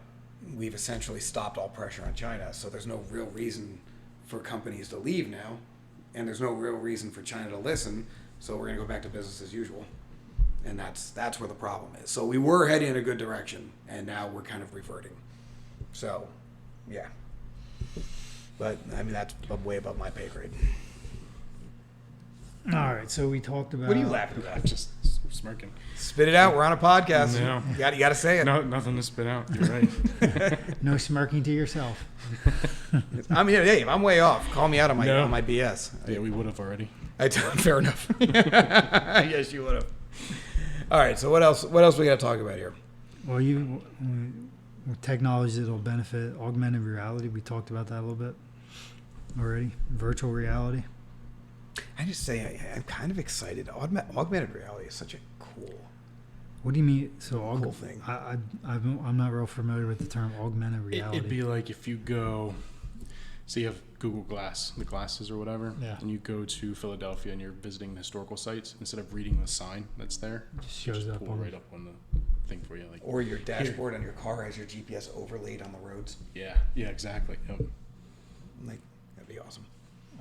we've essentially stopped all pressure on China, so there's no real reason for companies to leave now, and there's no real reason for China to listen, so we're going to go back to business as usual. And that's where the problem is. So we were heading in a good direction, and now we're kind of reverting. So, yeah. But, I mean, that's way above my pay grade. All right, so we talked about... What are you laughing I'm at? just smirking. Spit it out. We're on a podcast. No. You got to say it. No, nothing to spit out. You're right. No smirking to yourself. I mean, hey, if I'm way off, call me out on my BS. Yeah, we would have already. Fair enough. Yes, you would have. All right, so what else we got to talk about here? Well, technology that'll benefit augmented reality. We talked about that a little bit already. Virtual reality. I just say I'm kind of excited. Augmented reality is such a cool. What do you mean? So cool thing. I'm not real familiar with the term augmented reality. It'd be like if you go, so you have Google Glass, the glasses or whatever, and you go to Philadelphia and you're visiting historical sites. Instead of reading the sign that's there, it just shows up right up on the thing for you. Like, or your dashboard on your car has your GPS overlaid on the roads. Yeah, exactly. Yep. Like, that'd be awesome.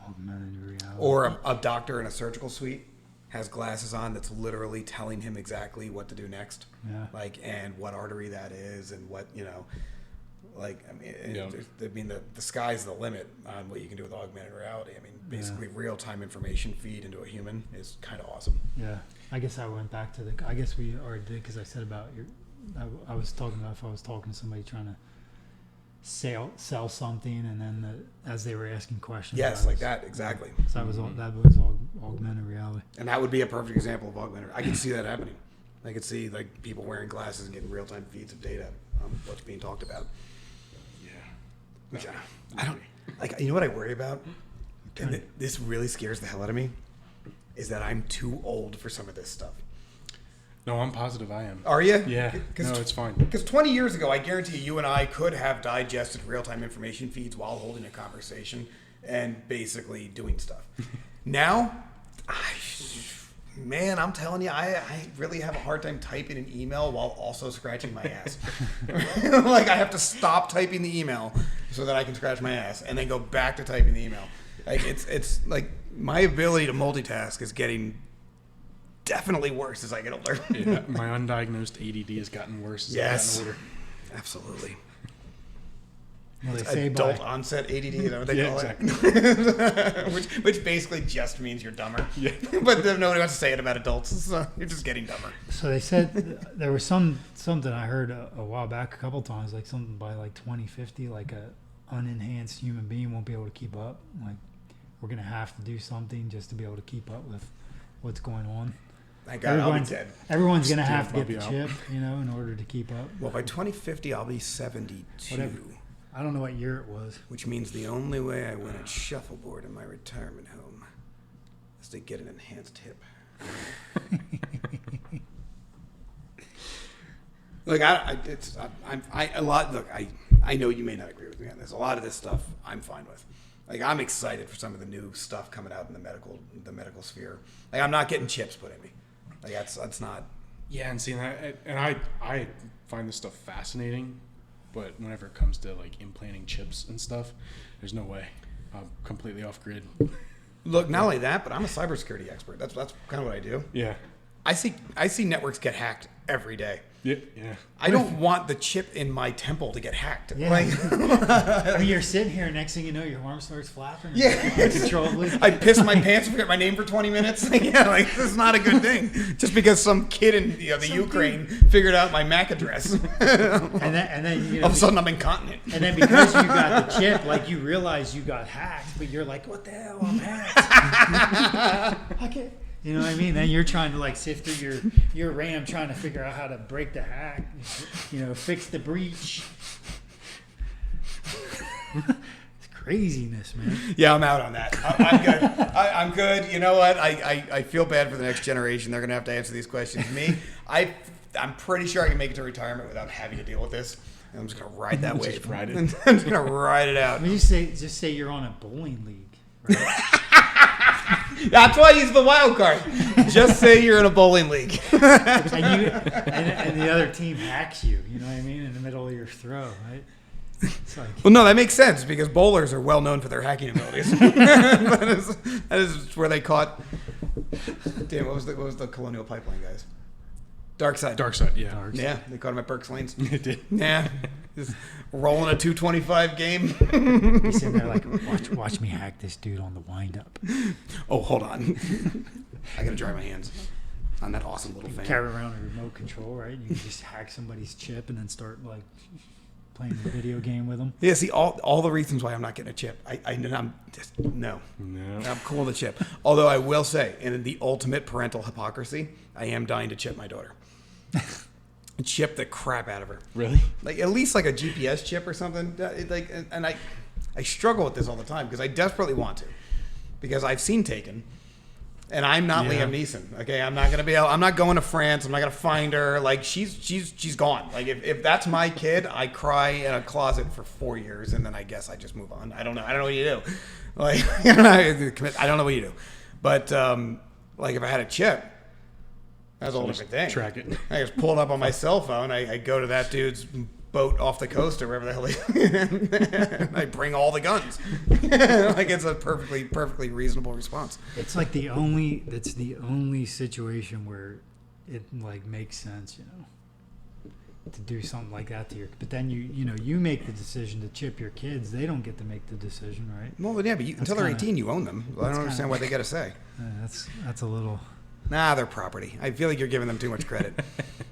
Augmented reality. Or a doctor in a surgical suite has glasses on that's literally telling him exactly what to do next. Yeah. Like, and what artery that is, and what, like, I mean, the sky's the limit on what you can do with augmented reality. I mean, basically real-time information feed into a human is kind of awesome. Yeah. I guess I went back to I guess we already did, because I said about I was talking about if I was talking to somebody trying to sell something, and then as they were asking questions. Yes, like that, exactly. So that was augmented reality. And that would be a perfect example of augmented. I could see that happening. I could see like people wearing glasses and getting real-time feeds of data on what's being talked about. Yeah. Which I don't like. You know what I worry about? And this really scares the hell out of me. Is that I'm too old for some of this stuff. No, I'm positive I am. Are you? Yeah. No, it's fine. Because 20 years ago, I guarantee you and I could have digested real-time information feeds while holding a conversation and basically doing stuff. Now, man, I'm telling you, I really have a hard time typing an email while also scratching my ass. Like, I have to stop typing the email so that I can scratch my ass and then go back to typing the email. Like, it's like my ability to multitask is getting definitely worse as I get older. Yeah, my undiagnosed ADD has gotten worse as I've gotten older. Absolutely. Well, they say Adult onset ADD, is that what they call exactly. it? which basically just means you're dumber. Yeah. But nobody wants to say it about adults, so you're just getting dumber. So they said there was something I heard a while back a couple times, like something by like 2050, like a unenhanced human being won't be able to keep up. Like we're gonna have to do something just to be able to keep up with what's going on. Thank God I'll be dead. Everyone's gonna have to get Bobby the out. chip, you know, in order to keep up. Well, by 2050, I'll be 72. Whatever. I don't know what year it was. Which means the only way I win at shuffleboard in my retirement home is to get an enhanced hip. Look, I know you may not agree with me on this. A lot of this stuff I'm fine with. Like, I'm excited for some of the new stuff coming out in the medical sphere. Like, I'm not getting chips put in me. Like, that's not. Yeah, and seeing that, and I find this stuff fascinating, but whenever it comes to like implanting chips and stuff, there's no way. I'm completely off grid. Look, not only that, but I'm a cybersecurity expert. That's kind of what I do. Yeah. I see networks get hacked every day. Yeah. I don't want the chip in my temple to get hacked. Yeah. Like, I mean, you're sitting here, next thing you know, your arm starts flapping. Yeah. Uncontrollably. I piss my pants and forget my name for 20 minutes. Yeah, like, this is not a good thing. Just because some kid in the Ukraine figured out my MAC address. And then you know, All of a sudden I'm incontinent. and then because you got the chip, like you realize you got hacked, but you're like, what the hell? I'm hacked. I can't. You know what I mean? Then you're trying to like sift through your RAM, trying to figure out how to break the hack, you know, fix the breach. It's craziness, man. Yeah, I'm out on that. I'm good. I'm good. You know what? I feel bad for the next generation. They're going to have to answer these questions. Me, I'm pretty sure I can make it to retirement without having to deal with this. And I'm just going to ride that wave. Just ride it. I'm just going to ride it out. I mean, just say you're on a bowling league, right? That's why he's the wild card. Just say you're in a bowling league. and the other team hacks you. You know what I mean? In the middle of your throw, right? It's like, Well, no, that makes sense because bowlers are well known for their hacking abilities. that is where they caught. Damn, what was the Colonial Pipeline guys? Dark Side. Yeah. Yeah, they caught him at Burke's Lanes. It did. Yeah, just rolling a 225 game. he's sitting there like, watch me hack this dude on the windup. Oh, hold on. I gotta dry my hands on that awesome little fan. Carry around a remote control, right? You can just hack somebody's chip and then start like playing the video game with them. Yeah, see, all the reasons why I'm not getting a chip. I'm just no. I'm cool with the chip. Although I will say, in the ultimate parental hypocrisy, I am dying to chip my daughter. Chip the crap out of her. Really? Like at least like a GPS chip or something. Like, and I struggle with this all the time because I desperately want to, because I've seen Taken, and I'm not Liam Neeson. Okay, I'm not gonna be. I'm not going to France. I'm not gonna find her. Like she's gone. Like if that's my kid, I cry in a closet for 4 years, and then I guess I just move on. I don't know what you do. Like I don't know what you do. But like if I had a chip, that's a whole different thing. Track it. I just pull it up on my cell phone. I go to that dude's boat off the coast or wherever the hell and I bring all the guns. Like it's a perfectly reasonable response. It's like the only situation where it like makes sense, you know, to do something like that to your. But then you make the decision to chip your kids. They don't get to make the decision, right? Well, yeah, but until they're 18, you own them. I don't understand why they got to say. That's a little. Nah, they're property. I feel like you're giving them too much credit.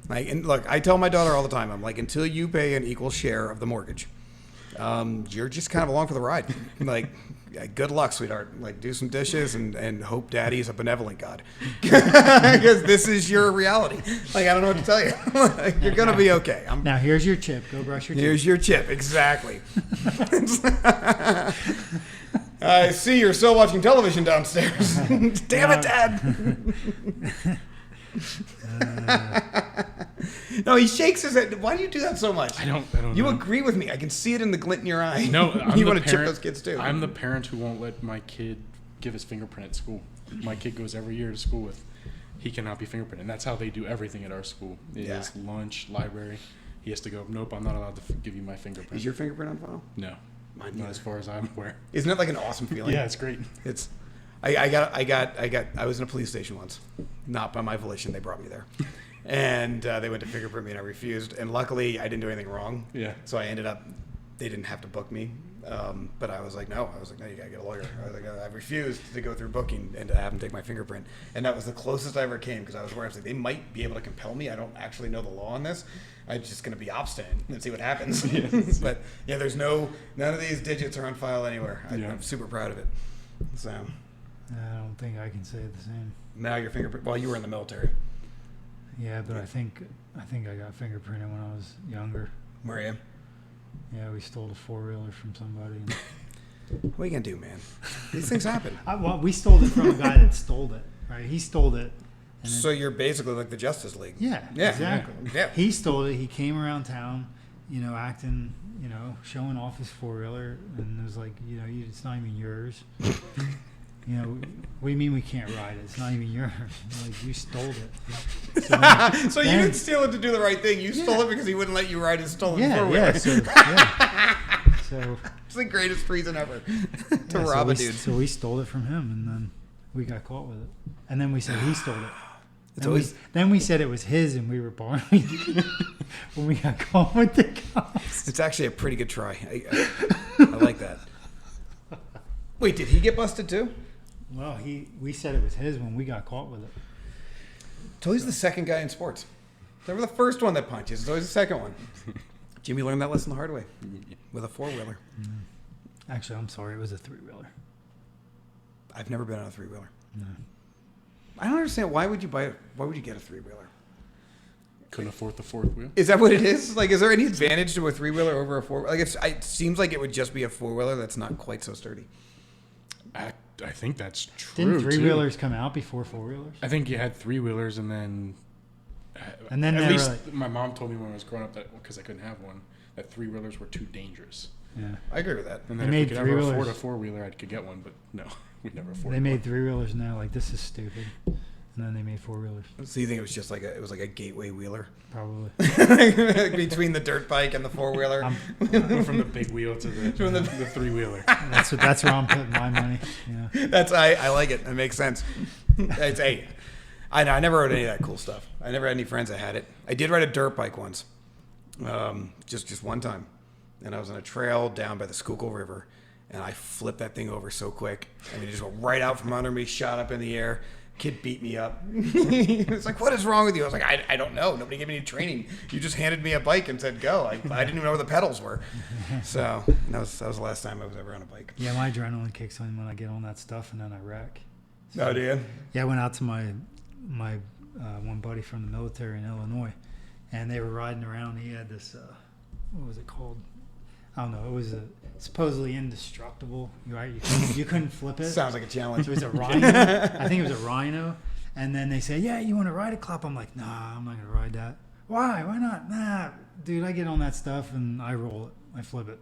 Like, and look, I tell my daughter all the time, I'm like, until you pay an equal share of the mortgage, you're just kind of along for the ride. Like, good luck, sweetheart. Like, do some dishes and hope daddy's a benevolent God. Because this is your reality. Like, I don't know what to tell you. Like, you're going to be okay. Now, here's your chip. Go brush your teeth. Here's your chip. Exactly. I see you're still watching television downstairs. Damn it, Dad. No, he shakes his head. Why do you do that so much? I don't You know. agree with me. I can see it in the glint in your eye. No, I'm you the want to chip parent- those kids too. I'm the parent who won't let my kid give his fingerprint at school. My kid goes every year to school with, he cannot be fingerprinted. And that's how they do everything at our school. It Yeah. is lunch, library. He has to go, nope, I'm not allowed to give you my fingerprint. Is your fingerprint on file? No. Mine Not neither. as far as I'm aware. Isn't it like an awesome feeling? Yeah, it's great. It's. I was in a police station once, not by my volition. They brought me there, and they went to fingerprint me, and I refused. And luckily, I didn't do anything wrong. Yeah. So I ended up. They didn't have to book me, but I was like, no. You gotta get a lawyer. I was like, I refused to go through booking and to have them take my fingerprint. And that was the closest I ever came because I was worried. I was like, they might be able to compel me. I don't actually know the law on this. I'm just gonna be obstinate and see what happens. Yes. But yeah, there's none of these digits are on file anywhere. Yeah. I'm super proud of it. So. I don't think I can say the same. Now your fingerprint. Well, you were in the military. Yeah, but I think I got fingerprinted when I was younger. Were you? Yeah, we stole a 4-wheeler from somebody. What are you gonna do, man? These things happen. Well, we stole it from a guy that stole it. Right? He stole it. And So you're basically like the Justice League. yeah, Yeah. exactly. Yeah. He stole it. He came around town, acting, showing off his 4-wheeler, and it was like, it's not even yours. What do you mean we can't ride it? It's not even yours. Like, you stole it. So you didn't steal it to do the right thing. You stole it because he wouldn't let you ride his stolen four-wheeler. So It's the greatest reason ever to yeah, rob a so dude. So we stole it from him, and then we got caught with it. And then we said he stole it. It's always Then we said it was his, and we were borrowing it when we got caught with the cops. It's actually a pretty good try. I like that. Wait, did he get busted too? Well, we said it was his when we got caught with it. It's always the second guy in sports. It's never the first one that punches. It's always the second one. Jimmy learned that lesson the hard way with a 4-wheeler. Actually, I'm sorry, it was a 3-wheeler. I've never been on a 3-wheeler. No. I don't understand. Why would you get a 3-wheeler? Couldn't afford the fourth wheel. Is that what it is? Like, is there any advantage to a 3-wheeler over a 4? Like, it seems like it would just be a 4-wheeler that's not quite so sturdy. I think that's true. Didn't 3-wheelers come out before 4-wheelers? I think you had 3-wheelers, and then And then at they least were like, my mom told me when I was growing up that because I couldn't have one, that 3-wheelers were too dangerous. yeah. I agree with that. And They then if we made could ever afford 3-wheelers. a 4-wheeler, I could get one, but no, we'd never afford They one. made 3-wheelers now, like, this is stupid. And then they made 4-wheelers, So you think it was just like a gateway wheeler probably. between the dirt bike and the 4-wheeler? Went from the big wheel to the 3-wheeler. That's where I'm putting my money. Yeah. I like it. It makes sense. It's I never rode any of that cool stuff. I never had any friends that had it. I did ride a dirt bike once, just one time, and I was on a trail down by the Schuylkill River, and I flipped that thing over so quick. I mean, it just went right out from under me, shot up in the air. Kid beat me up. He was like, "What is wrong with you?" I was like, "I don't know. Nobody gave me any training. You just handed me a bike and said go." I didn't even know where the pedals were. So that was the last time I was ever on a bike. Yeah, my adrenaline kicks in when I get on that stuff, and then I wreck. Oh, do you? Yeah, I went out to my one buddy from the military in Illinois, and they were riding around. He had this, what was it called? I don't know. It was supposedly indestructible. Right? You couldn't flip it. Sounds like a challenge. It was a Rhino. I think it was a Rhino. And then they say, "Yeah, you want to ride a Clop?" I'm like, "Nah, I'm not gonna ride that." Why? Why not? Nah, dude. I get on that stuff and I roll it. I flip it.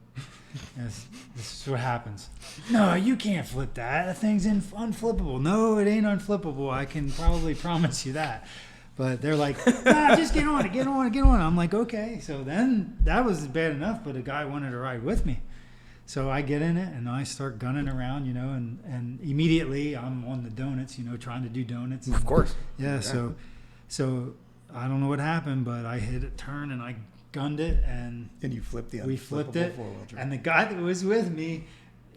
This is what happens. No, you can't flip that. That thing's unflippable. No, it ain't unflippable. I can probably promise you that. But they're like, "Nah, just get on it, get on it, get on it." I'm like, okay. So then that was bad enough, but a guy wanted to ride with me. So I get in it and I start gunning around, and immediately I'm on the donuts, trying to do donuts. Of course. Yeah. So I don't know what happened, but I hit a turn and I gunned it, and And you flipped the we flipped it. four-wheel drive. And the guy that was with me,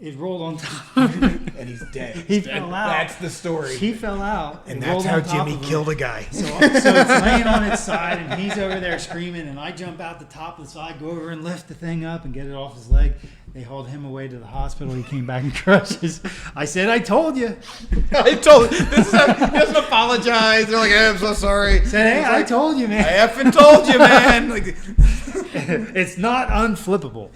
it rolled on top of me. And he's dead. He fell out. That's the story. He fell out. And It that's rolled how on top Jimmy of him. killed a guy. So it's laying on its side, and he's over there screaming, and I jump out the top of the side, go over and lift the thing up and get it off his leg. They hauled him away to the hospital. He came back in crutches. I said, "I told you." I told he doesn't apologize. They're like, "Hey, I'm so sorry." I said, "Hey, I told you, I man. effing told you, man. Like, It's not unflippable."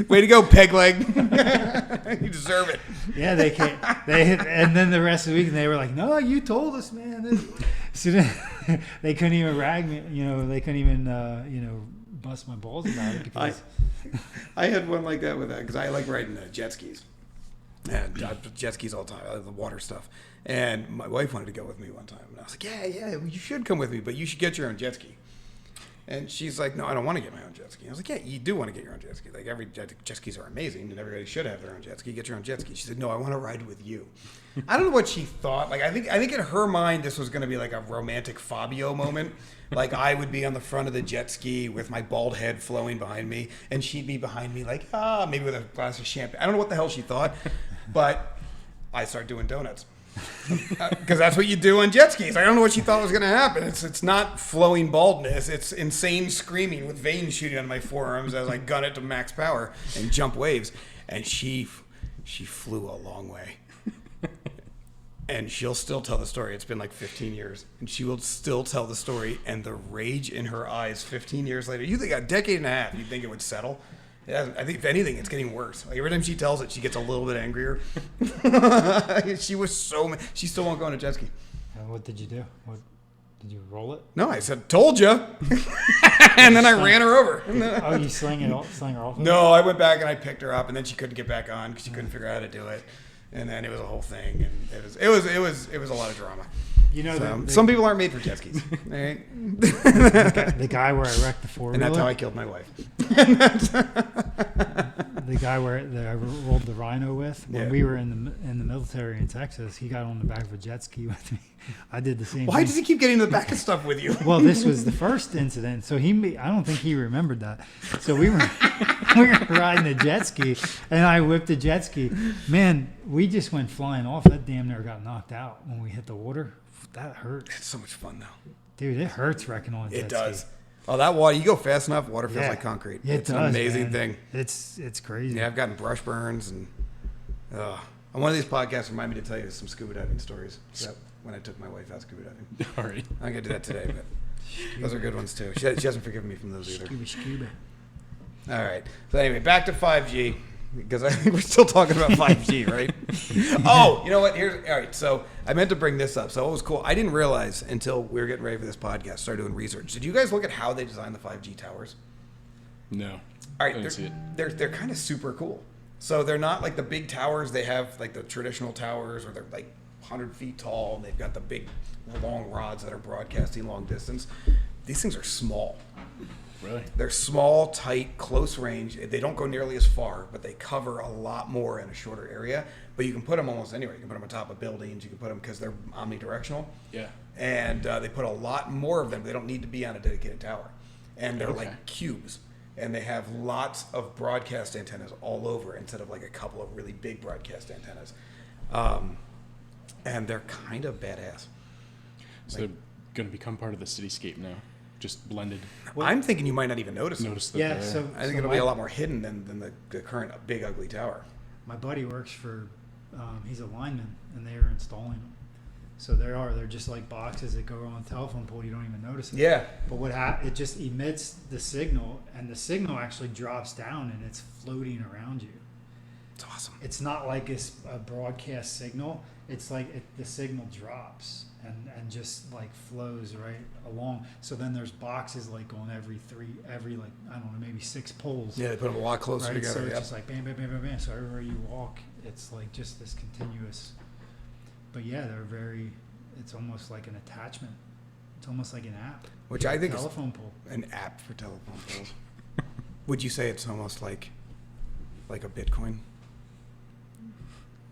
way to go, peg leg. You deserve it. Yeah, they can't. And then the rest of the week, they were like, "No, you told us, man." So they couldn't even rag me. They couldn't even bust my balls about it because I had one like that with that because I like riding jet skis. And jet skis all the time. I love the water stuff. And my wife wanted to go with me one time, and I was like, "Yeah, you should come with me, but you should get your own jet ski." And she's like, "No, I don't want to get my own jet ski." I was like, "Yeah, you do want to get your own jet ski. Like every jet skis are amazing, and everybody should have their own jet ski. Get your own jet ski." She said, "No, I want to ride with you." I don't know what she thought. Like I think in her mind this was going to be like a romantic Fabio moment. Like I would be on the front of the jet ski with my bald head flowing behind me, and she'd be behind me like maybe with a glass of champagne. I don't know what the hell she thought, but I started doing donuts. Because that's what you do on jet skis. I don't know what she thought was going to happen. It's not flowing baldness. It's insane screaming with veins shooting on my forearms as I gun it to max power and jump waves. And she flew a long way. And she'll still tell the story. It's been like 15 years. And she will still tell the story. And the rage in her eyes 15 years later. You think a decade and a half, you'd think it would settle. I think if anything, it's getting worse. Like every time she tells it, she gets a little bit angrier. She was so. She still won't go on a jet ski. What did you do? What did you roll it? No, I said, "Told you," and then I ran her over. Oh, you sling her off? No, I went back and I picked her up, and then she couldn't get back on because she couldn't figure out how to do it. And then it was a whole thing, and it was a lot of drama. Some people aren't made for jet skis. Right? The guy where I wrecked the four-wheeler. And that's how I killed my wife. The guy that I rolled the Rhino with, when we were in the military in Texas, he got on the back of a jet ski with me. I did the same thing. Why does he keep getting to the back of stuff with you? Well, this was the first incident, so I don't think he remembered that. So we were riding a jet ski, and I whipped a jet ski. Man, we just went flying off. That damn near got knocked out when we hit the water. That hurt. It's so much fun, though. Dude, it hurts wrecking on a jet ski. It does. Oh, that water, you go fast enough, water feels like concrete. It's an amazing thing. It's crazy. Yeah, I've gotten brush burns, and on one of these podcasts, remind me to tell you some scuba diving stories. When I took my wife out scuba diving. All right. I'm going to do that today, but those are good ones, too. She hasn't forgiven me from those either. Scuba. All right. So anyway, back to 5G. Because I think we're still talking about 5G, right? Oh, you know what? All right. So I meant to bring this up. So it was cool. I didn't realize until we were getting ready for this podcast, started doing research. Did you guys look at how they designed the 5G towers? No. All right. I didn't see it. They're kind of super cool. So they're not like the big towers they have, like the traditional towers, or they're like 100 feet tall, and they've got the big long rods that are broadcasting long distance. These things are small. Really? They're small, tight, close range. They don't go nearly as far, but they cover a lot more in a shorter area. But you can put them almost anywhere. You can put them on top of buildings. You can put them because they're omnidirectional. Yeah. And they put a lot more of them. They don't need to be on a dedicated tower. And they're like cubes. And they have lots of broadcast antennas all over instead of like a couple of really big broadcast antennas. And they're kind of badass. So they're going to become part of the cityscape now. Just blended. Well, I'm thinking you might not even notice them. Yeah, I think it'll be a lot more hidden than the current big ugly tower. My buddy works for, he's a lineman, and they are installing them. So they're just like boxes that go on a telephone pole. You don't even notice it. Yeah. But it just emits the signal, and the signal actually drops down, and it's floating around you. It's awesome. It's not like it's a broadcast signal. It's like the signal drops and just like flows right along. So then there's boxes like on every I don't know, maybe 6 poles. Yeah, they put them a lot closer together. So it's just like bam, bam, bam, bam, bam. So everywhere you walk, it's like just this continuous. But yeah, it's almost like an attachment. It's almost like an app. Which I think telephone pole. An app for telephone poles. Would you say it's almost like a Bitcoin?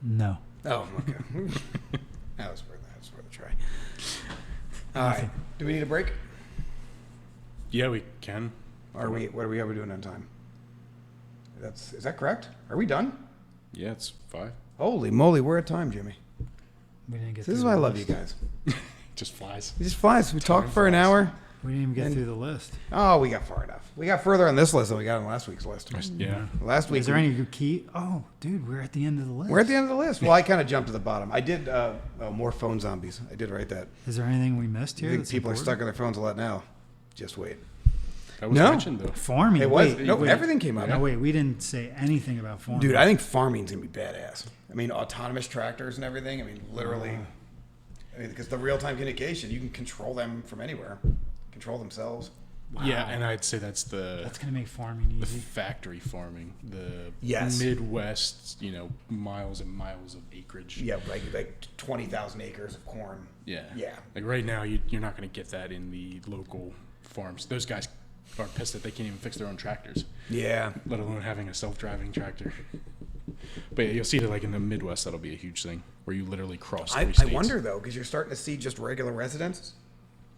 No. Oh, okay. that was worth a try. All right. Do we need a break? Yeah, we can. What are we doing on time? Is that correct? Are we done? Yeah, it's 5. Holy moly, we're at time, Jimmy. We didn't get. This is why I love you guys. Just flies. It just flies. We talked for an hour. We didn't even get through the list. Oh, we got far enough. We got further on this list than we got on last week's list. Yeah. Last week. Is there any key? Oh, dude, we're at the end of the list. We're at the end of the list. Well, I kind of jumped to the bottom. I did more phone zombies. I did write that. Is there anything we missed here? I think people are stuck on their phones a lot now. Just wait. That was No. mentioned though. Farming. It was. Wait, No, wait. everything came up. No, wait, we didn't say anything about farming. Dude, I think farming's going to be badass. I mean, autonomous tractors and everything. I mean, literally. Because the real-time communication, you can control them from anywhere. Control themselves. Yeah, and I'd say that's That's going to make farming the easy. factory farming, the Yes. Midwest, miles and miles of acreage. Yeah, like 20,000 acres of corn. Yeah. Yeah. Like right now, you're not going to get that in the local farms. Those guys are pissed that they can't even fix their own tractors, Yeah. let alone having a self-driving tractor. But yeah, you'll see that like in the Midwest, that'll be a huge thing where you literally cross three I states. wonder, though, because you're starting to see just regular residents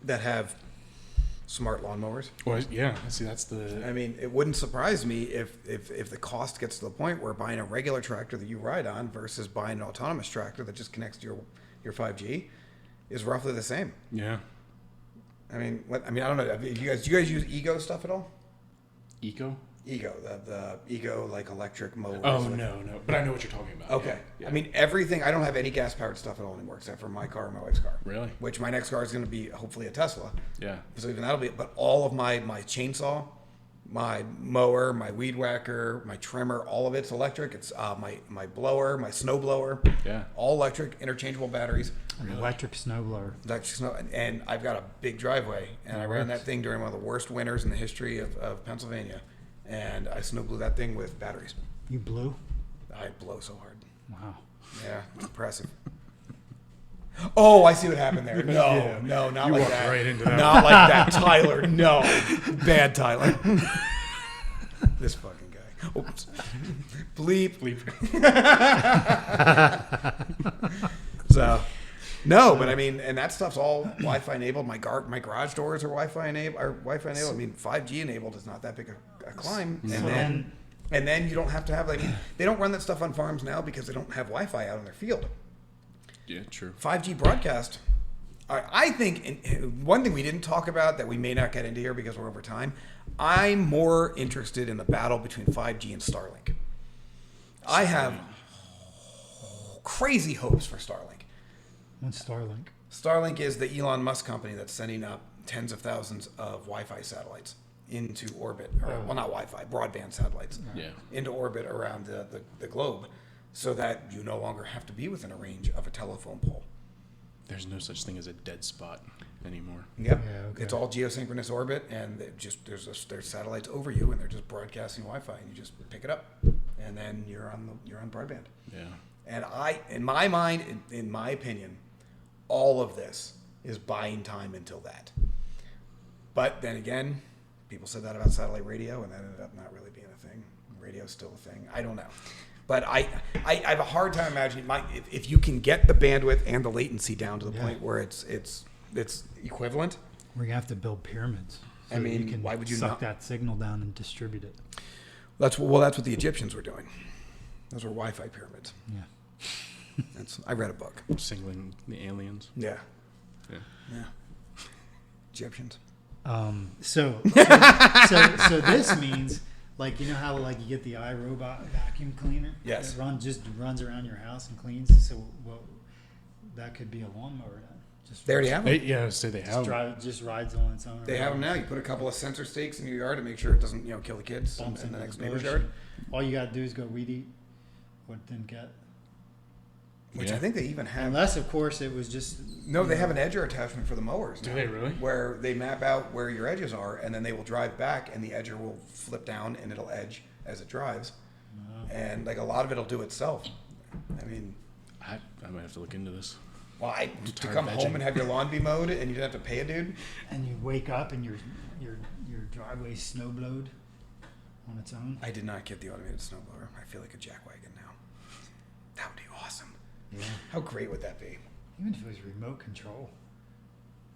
that have smart lawnmowers. Well, yeah. See, that's the. I mean, it wouldn't surprise me if the cost gets to the point where buying a regular tractor that you ride on versus buying an autonomous tractor that just connects to your 5G is roughly the same. Yeah. I mean, I don't know. Do you guys use Ego stuff at all? Eco? Ego, the Ego like electric mowers. Oh, like, no. But I know what you're talking about. Okay. Yeah. I mean, everything. I don't have any gas powered stuff at all anymore except for my car and my wife's car. Really? Which my next car is going to be hopefully a Tesla. Yeah. So even that'll be. But all of my chainsaw, my mower, my weed whacker, my trimmer, all of it's electric. It's my blower, my snow blower. Yeah. All electric, interchangeable batteries. An electric snowblower. Electric snow, and I've got a big driveway, and I ran that thing during one of the worst winters in the history of Pennsylvania, and I snow blew that thing with batteries. You blew? I blow so hard. Wow. Yeah, it's impressive. Oh, I see what happened there. No, Yeah. no, not You like walked that. right into that Not like that, Tyler. No, bad Tyler. This fucking guy. Oops. Bleep. So, no, but I mean, and that stuff's all Wi-Fi enabled. My garage doors are Wi-Fi enabled. I mean, 5G enabled is not that big a climb. And then you don't have to have like they don't run that stuff on farms now because they don't have Wi-Fi out in their field. Yeah, true. 5G broadcast. I think one thing we didn't talk about that we may not get into here because we're over time. I'm more interested in the battle between 5G and Starlink. I have crazy hopes for Starlink. What's Starlink? Starlink is the Elon Musk company that's sending up tens of thousands of Wi-Fi satellites into orbit, or well, not Wi-Fi, broadband satellites, Yeah. into orbit around the globe, so that you no longer have to be within a range of a telephone pole. There's no such thing as a dead spot anymore. Yep, Yeah, okay. it's all geosynchronous orbit, and there's satellites over you, and they're just broadcasting Wi-Fi, and you just pick it up, and then you're on broadband. Yeah. And in my mind, in my opinion, all of this is buying time until that. But then again, people said that about satellite radio, and that ended up not really being a thing. Radio's still a thing. I don't know. But I have a hard time imagining if you can get the bandwidth and the latency down to the point where it's equivalent. We're gonna have to build pyramids. I that mean, you can why would you suck not? that signal down and distribute it? That's what the Egyptians were doing. Those were Wi-Fi pyramids. Yeah. I read a book. Singling the aliens. Yeah. Yeah. Yeah. Egyptians. So this means, like, you know how like you get the iRobot vacuum cleaner? Yes. It runs around your house and cleans. So that could be a lawnmower then. Just They already have them. Yeah, so they have. just rides on its own. They have them now. You put a couple of sensor stakes in your yard to make sure it doesn't, kill the kids Bumps in into the next the neighbor's bush. yard. All you gotta do is go weed eat what it didn't get. Which Yeah. I think they even have. Unless, of course, it was just No, they have an edger attachment for the mowers. Do now, they really? Where they map out where your edges are, and then they will drive back, and the edger will flip down, and it'll edge as it drives. And like a lot of it'll do itself. I mean, I might have to look into this. well, to tired come of home edging. and have your lawn be mowed, and you don't have to pay a dude. and you wake up and your driveway snowblowed on its own. I did not get the automated snowblower. I feel like a jackwagon now. That would be awesome. Yeah. How great would that be? Even if it was remote control.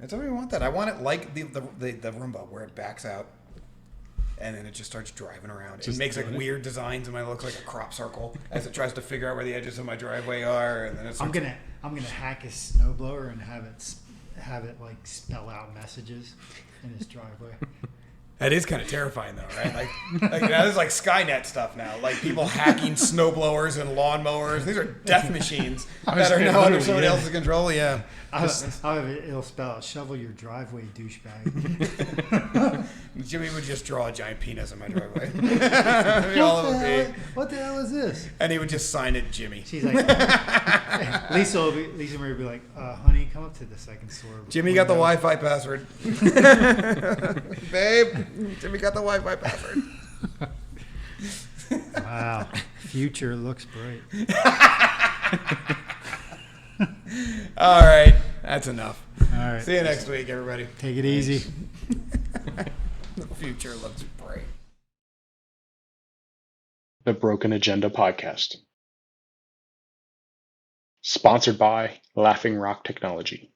I don't even want that. I want it like the Roomba, where it backs out, and then it just starts driving around. It Just makes like doing it? weird designs, and it looks like a crop circle as it tries to figure out where the edges of my driveway are. And then it's I'm gonna hack his snowblower and have it like spell out messages in his driveway. That is kind of terrifying, though, right? Like that is like Skynet stuff now. Like people hacking snowblowers and lawnmowers. These are death machines that are now under somebody else's control. Yeah. It'll spell out shovel your driveway, douchebag. Jimmy would just draw a giant penis in my driveway. We all would be. What the hell is this? And he would just sign it Jimmy. She's like, Lisa Marie would be like, honey, come up to the second store. Jimmy got the Wi-Fi password. Babe, Jimmy got the Wi-Fi password. Wow. Future looks bright. All right. That's enough. All right. See you next week, everybody. Take it easy. The future looks bright. The Broken Agenda Podcast. Sponsored by Laughing Rock Technology.